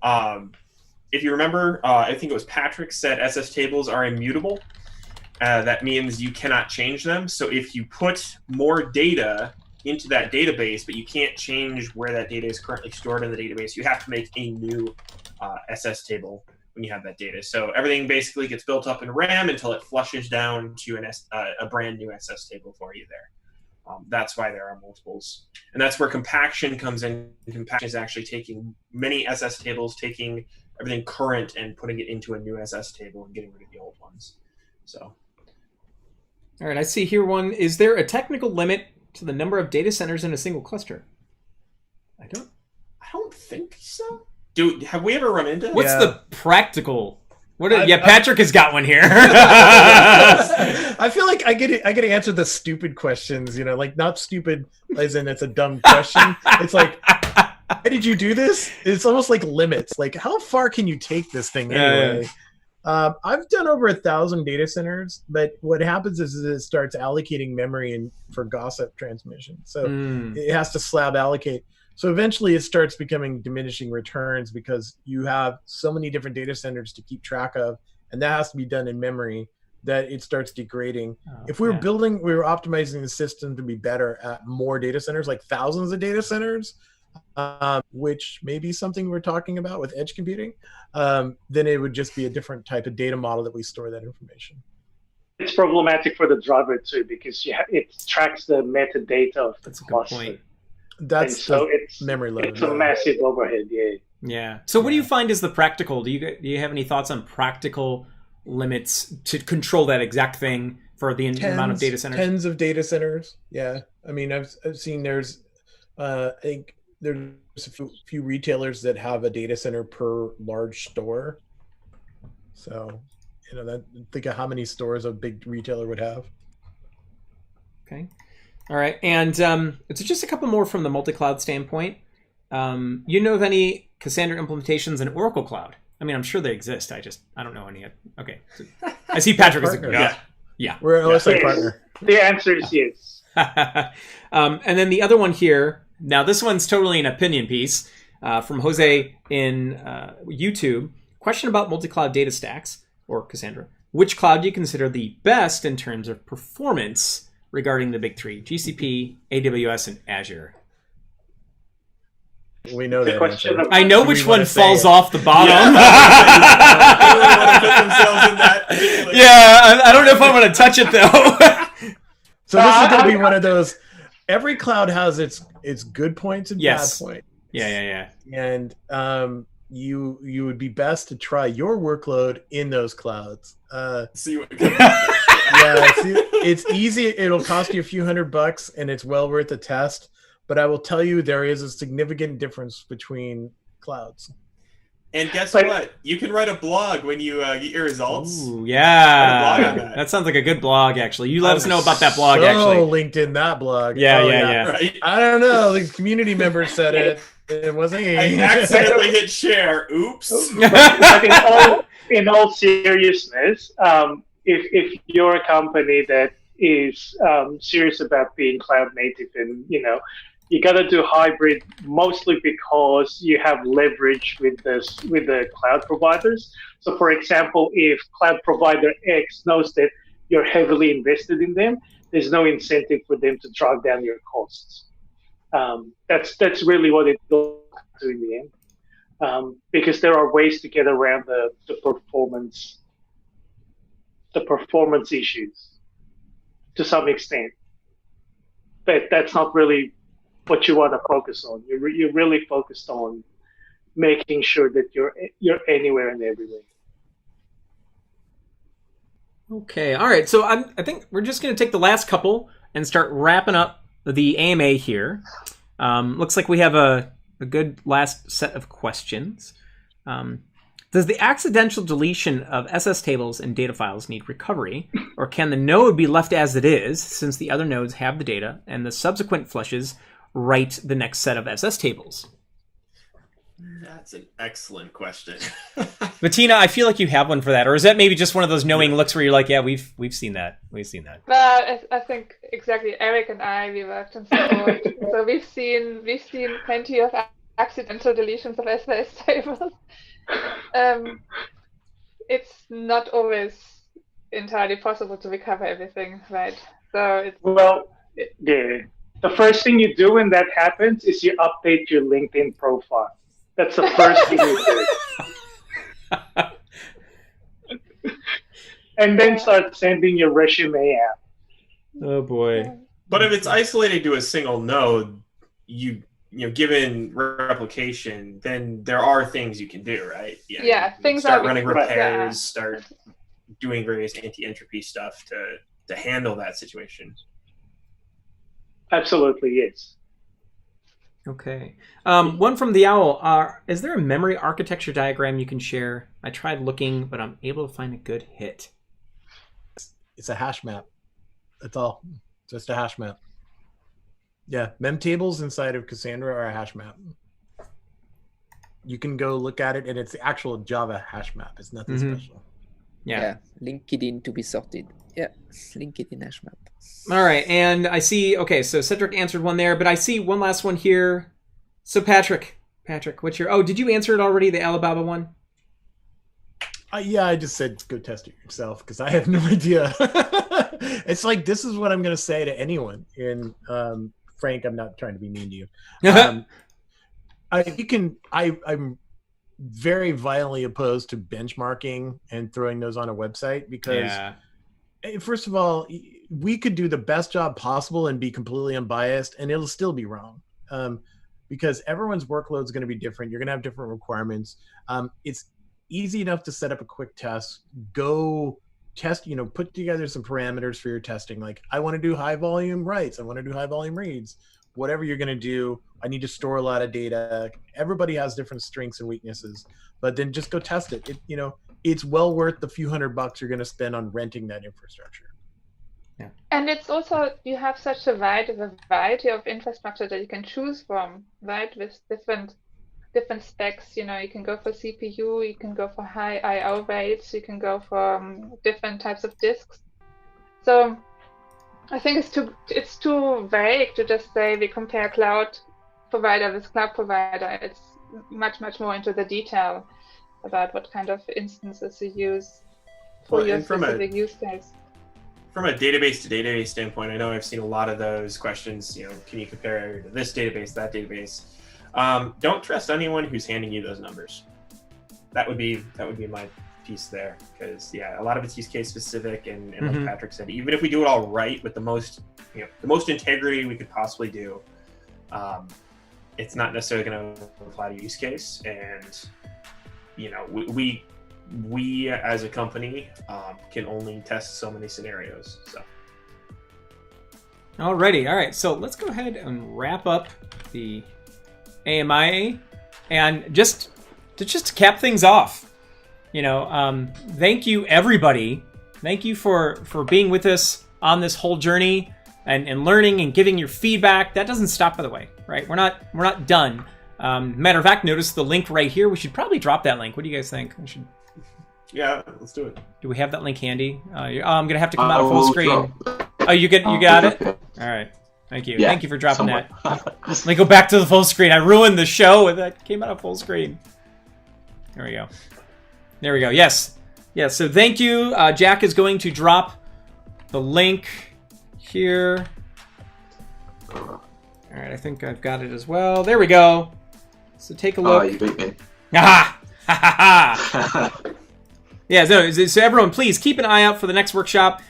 If you remember, I think it was Patrick said SS tables are immutable. That means you cannot change them. So if you put more data into that database, but you can't change where that data is currently stored in the database, you have to make a new SS table when you have that data. So everything basically gets built up in RAM until it flushes down to a brand new SS table for you there. That's why there are multiples. And that's where compaction comes in. Compaction is actually taking many SS tables, taking everything current and putting it into a new SS table and getting rid of the old ones. So. All right, I see here one. Is there a technical limit to the number of data centers in a single cluster? I don't think so. Dude, have we ever run into that? What's the practical? Patrick has got one here. I feel like I get to answer the stupid questions, like not stupid as in it's a dumb question. It's like, why did you do this? It's almost like limits. Like, how far can you take this thing anyway? I've done over 1,000 data centers, but what happens is it starts allocating memory for gossip transmission. So it has to slab allocate. So eventually it starts becoming diminishing returns because you have so many different data centers to keep track of, and that has to be done in memory, that it starts degrading. If we were optimizing the system to be better at more data centers, like thousands of data centers, which may be something we're talking about with edge computing, then it would just be a different type of data model that we store that information. It's problematic for the driver too because it tracks the metadata of the cluster. Good point. That's so it's memory load. It's a massive overhead, Yeah. So what do you find is the practical? Do you have any thoughts on practical limits to control that exact thing for the amount of data centers? Tens of data centers. Yeah. I mean, I've seen there's I think there's a few retailers that have a data center per large store. So, think of how many stores a big retailer would have. Okay. All right. And it's just a couple more from the multi-cloud standpoint. You know of any Cassandra implementations in Oracle Cloud? I mean, I'm sure they exist. I don't know any yet. Okay. So, I see Patrick as a yeah. We're an OSI partner. The answer is yes. And then the other one here. Now, this one's totally an opinion piece from Jose in YouTube. Question about multi-cloud data stacks, or Cassandra. Which cloud do you consider the best in terms of performance regarding the big three? GCP, AWS, and Azure. We know that answer. I know which one falls off the bottom. Yeah, I don't know if I'm going to touch it, though. So this is going to be one of those... Every cloud has its good points and bad points. Yeah. And you would be best to try your workload in those clouds. See what it's easy. It'll cost you a few $100, and it's well worth a test. But I will tell you, there is a significant difference between clouds. And guess what? You can write a blog when you get your results. Ooh, yeah. That sounds like a good blog, actually. You let us know about that blog, actually. Linked in that blog. Yeah. Right? I don't know. The community member said it. It wasn't me. I accidentally hit share. Oops. But in all seriousness, if you're a company that is serious about being cloud native, and you got to do hybrid, mostly because you have leverage with the cloud providers. So, for example, if cloud provider X knows that you're heavily invested in them, there's no incentive for them to drive down your costs. That's really what it does in the end, because there are ways to get around the performance issues to some extent. But that's not really what you want to focus on. You're really focused on making sure that you're anywhere and everywhere. Okay, all right. So I think we're just going to take the last couple and start wrapping up the AMA here. Looks like we have a good last set of questions. Does the accidental deletion of SS tables and data files need recovery, or can the node be left as it is since the other nodes have the data and the subsequent flushes write the next set of SS tables? That's an excellent question. Bettina, I feel like you have one for that, or is that maybe just one of those knowing looks where you're like, yeah, we've seen that. Well, I think exactly. Eric and I, we worked in support, so we've seen plenty of accidental deletions of SS tables. It's not always entirely possible to recover everything, right? So the first thing you do when that happens is you update your LinkedIn profile. That's the first thing you do. And then start sending your resume out. Oh boy. But if it's isolated to a single node, given replication, then there are things you can do, right? Things start are running repairs, start doing various anti-entropy stuff to handle that situation. Absolutely, yes. Okay. One from the Owl. Is there a memory architecture diagram you can share? I tried looking, but I'm able to find a good hit. It's a hash map. That's all. Just a hash map. Yeah, mem tables inside of Cassandra are a hash map. You can go look at it, and it's the actual Java hash map. It's nothing special. Yeah. LinkedIn to be sorted. Yeah, LinkedIn hash map. All right, and I see. Okay, so Cedric answered one there, but I see one last one here. So Patrick, what's your? Oh, did you answer it already? The Alibaba one. Yeah, I just said go test it yourself because I have no idea. It's like this is what I'm going to say to anyone. And Frank, I'm not trying to be mean to you. I'm very violently opposed to benchmarking and throwing those on a website because, first of all, we could do the best job possible and be completely unbiased, and it'll still be wrong because everyone's workload is going to be different. You're going to have different requirements. It's easy enough to set up a quick test. Go test, put together some parameters for your testing. Like, I want to do high volume writes. I want to do high volume reads. Whatever you're going to do, I need to store a lot of data. Everybody has different strengths and weaknesses, but then just go test it. it's well worth the few $100 you're going to spend on renting that infrastructure. Yeah. And it's also, you have such a wide variety of infrastructure that you can choose from, right? With different specs. You know, you can go for CPU, you can go for high I/O rates, you can go for different types of disks. So I think it's too vague to just say we compare cloud provider with cloud provider. It's much more into the detail about what kind of instances you use for your specific use case. From a database to database standpoint, I know I've seen a lot of those questions. You know, can you compare this database, that database? Don't trust anyone who's handing you those numbers. That would be my piece there, because a lot of it's use case specific, and like Patrick said, even if we do it all right with the most integrity we could possibly do, it's not necessarily going to apply to use case. And we as a company can only test so many scenarios. So alrighty, all right, so let's go ahead and wrap up the AMI, and just to cap things off, thank you everybody. Thank you for being with us on this whole journey and learning and giving your feedback. That doesn't stop, by the way, right? We're not done. Matter of fact, notice the link right here. We should probably drop that link. What do you guys think? We should. Yeah, let's do it. Do we have that link handy? I'm gonna have to come out of full screen. Oh, you got it? All right. Thank you. Yeah, thank you for dropping that. Let me go back to the full screen. I ruined the show and that came out of full screen. There we go. There we go. Yes. So thank you. Jack is going to drop the link here. All right. I think I've got it as well. There we go. So take a look. Oh, you beat me. Ha ha! Yeah, so everyone, please keep an eye out for the next workshop.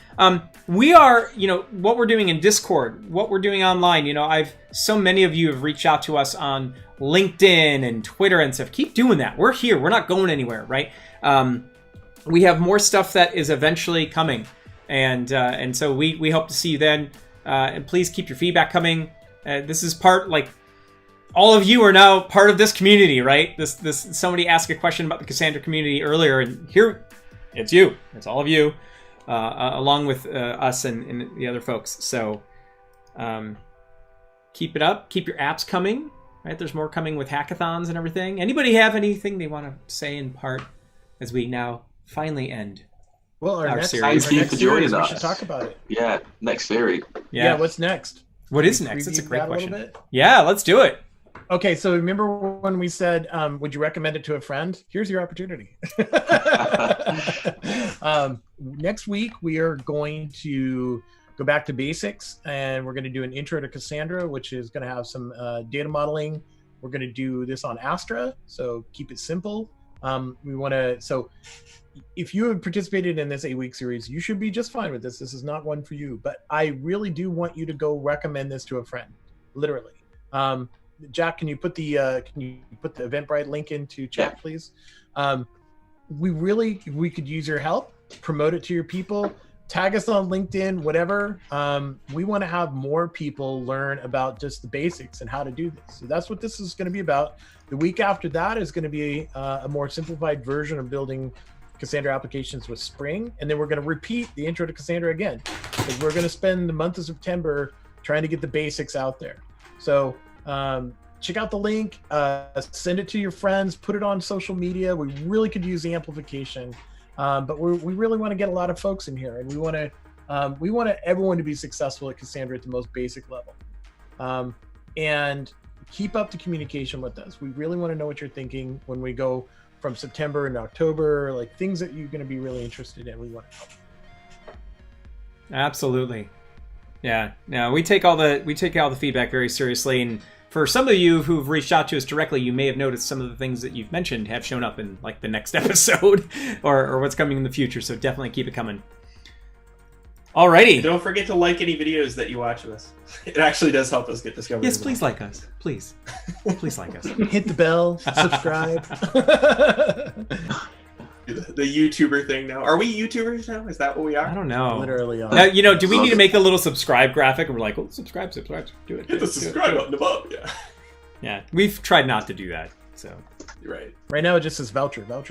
We are, what we're doing in Discord, what we're doing online. So many of you have reached out to us on LinkedIn and Twitter and stuff. Keep doing that. We're here. We're not going anywhere, right? We have more stuff that is eventually coming, and so we hope to see you then. And please keep your feedback coming. This is part, all of you are now part of this community, right? Somebody asked a question about the Cassandra community earlier, and here it's you. It's all of you, along with us and the other folks. So keep it up. Keep your apps coming, right? There's more coming with hackathons and everything. Anybody have anything they want to say in part as we now finally end? Well, our next series. Thank you for joining us. We should talk about it. Yeah, next series. Yeah, what's next? What is next? That's a great question. Yeah, let's do it. Okay, so remember when we said, would you recommend it to a friend? Here's your opportunity. Next week, we are going to go back to basics, and we're going to do an intro to Cassandra, which is going to have some data modeling. We're going to do this on Astra, so keep it simple. So if you have participated in this 8-week series, you should be just fine with this. This is not one for you, but I really do want you to go recommend this to a friend, literally. Jack, can you put the Eventbrite link into chat, please? We could use your help. Promote it to your people. Tag us on LinkedIn, whatever. We want to have more people learn about just the basics and how to do this. So that's what this is going to be about. The week after that is going to be a more simplified version of building Cassandra applications with Spring, and then we're going to repeat the intro to Cassandra again, because we're going to spend the month of September trying to get the basics out there. So check out the link, send it to your friends, put it on social media. We really could use the amplification, but we really want to get a lot of folks in here, and we want everyone to be successful at Cassandra at the most basic level. And keep up the communication with us. We really want to know what you're thinking when we go from September and October, like things that you're going to be really interested in. We want to help. Absolutely. Yeah. No, we take all the feedback very seriously, and for some of you who've reached out to us directly, you may have noticed some of the things that you've mentioned have shown up in the next episode or what's coming in the future. So definitely keep it coming. Alrighty. Don't forget to like any videos that you watch of us. It actually does help us get discovered. Yes, please like us. Please. Please like us. Hit the bell. Subscribe. The YouTuber thing now. Are we YouTubers now? Is that what we are? I don't know. Literally are. Now, do we need to make a little subscribe graphic? And we're like, subscribe. Do it. Hit the subscribe button above. Yeah. Yeah. We've tried not to do that. So You're right. Right now it just says voucher. No.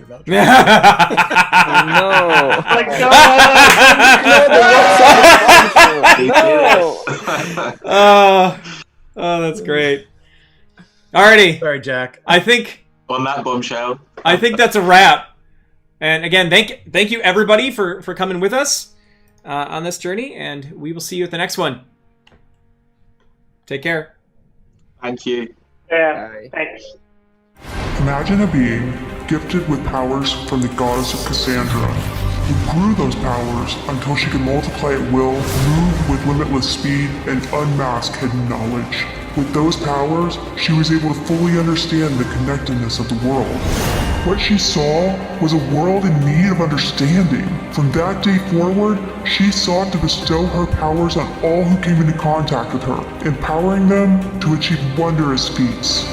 Oh oh, that's great. Alrighty. Sorry, Jack. I think On that bombshell. I think that's a wrap. And again, thank you everybody for coming with us on this journey, and we will see you at the next one. Take care. Thank you. Yeah, Bye. thanks. Imagine a being gifted with powers from the goddess of Cassandra, who grew those powers until she could multiply at will, move with limitless speed, and unmask hidden knowledge. With those powers, she was able to fully understand the connectedness of the world. What she saw was a world in need of understanding. From that day forward, she sought to bestow her powers on all who came into contact with her, empowering them to achieve wondrous feats.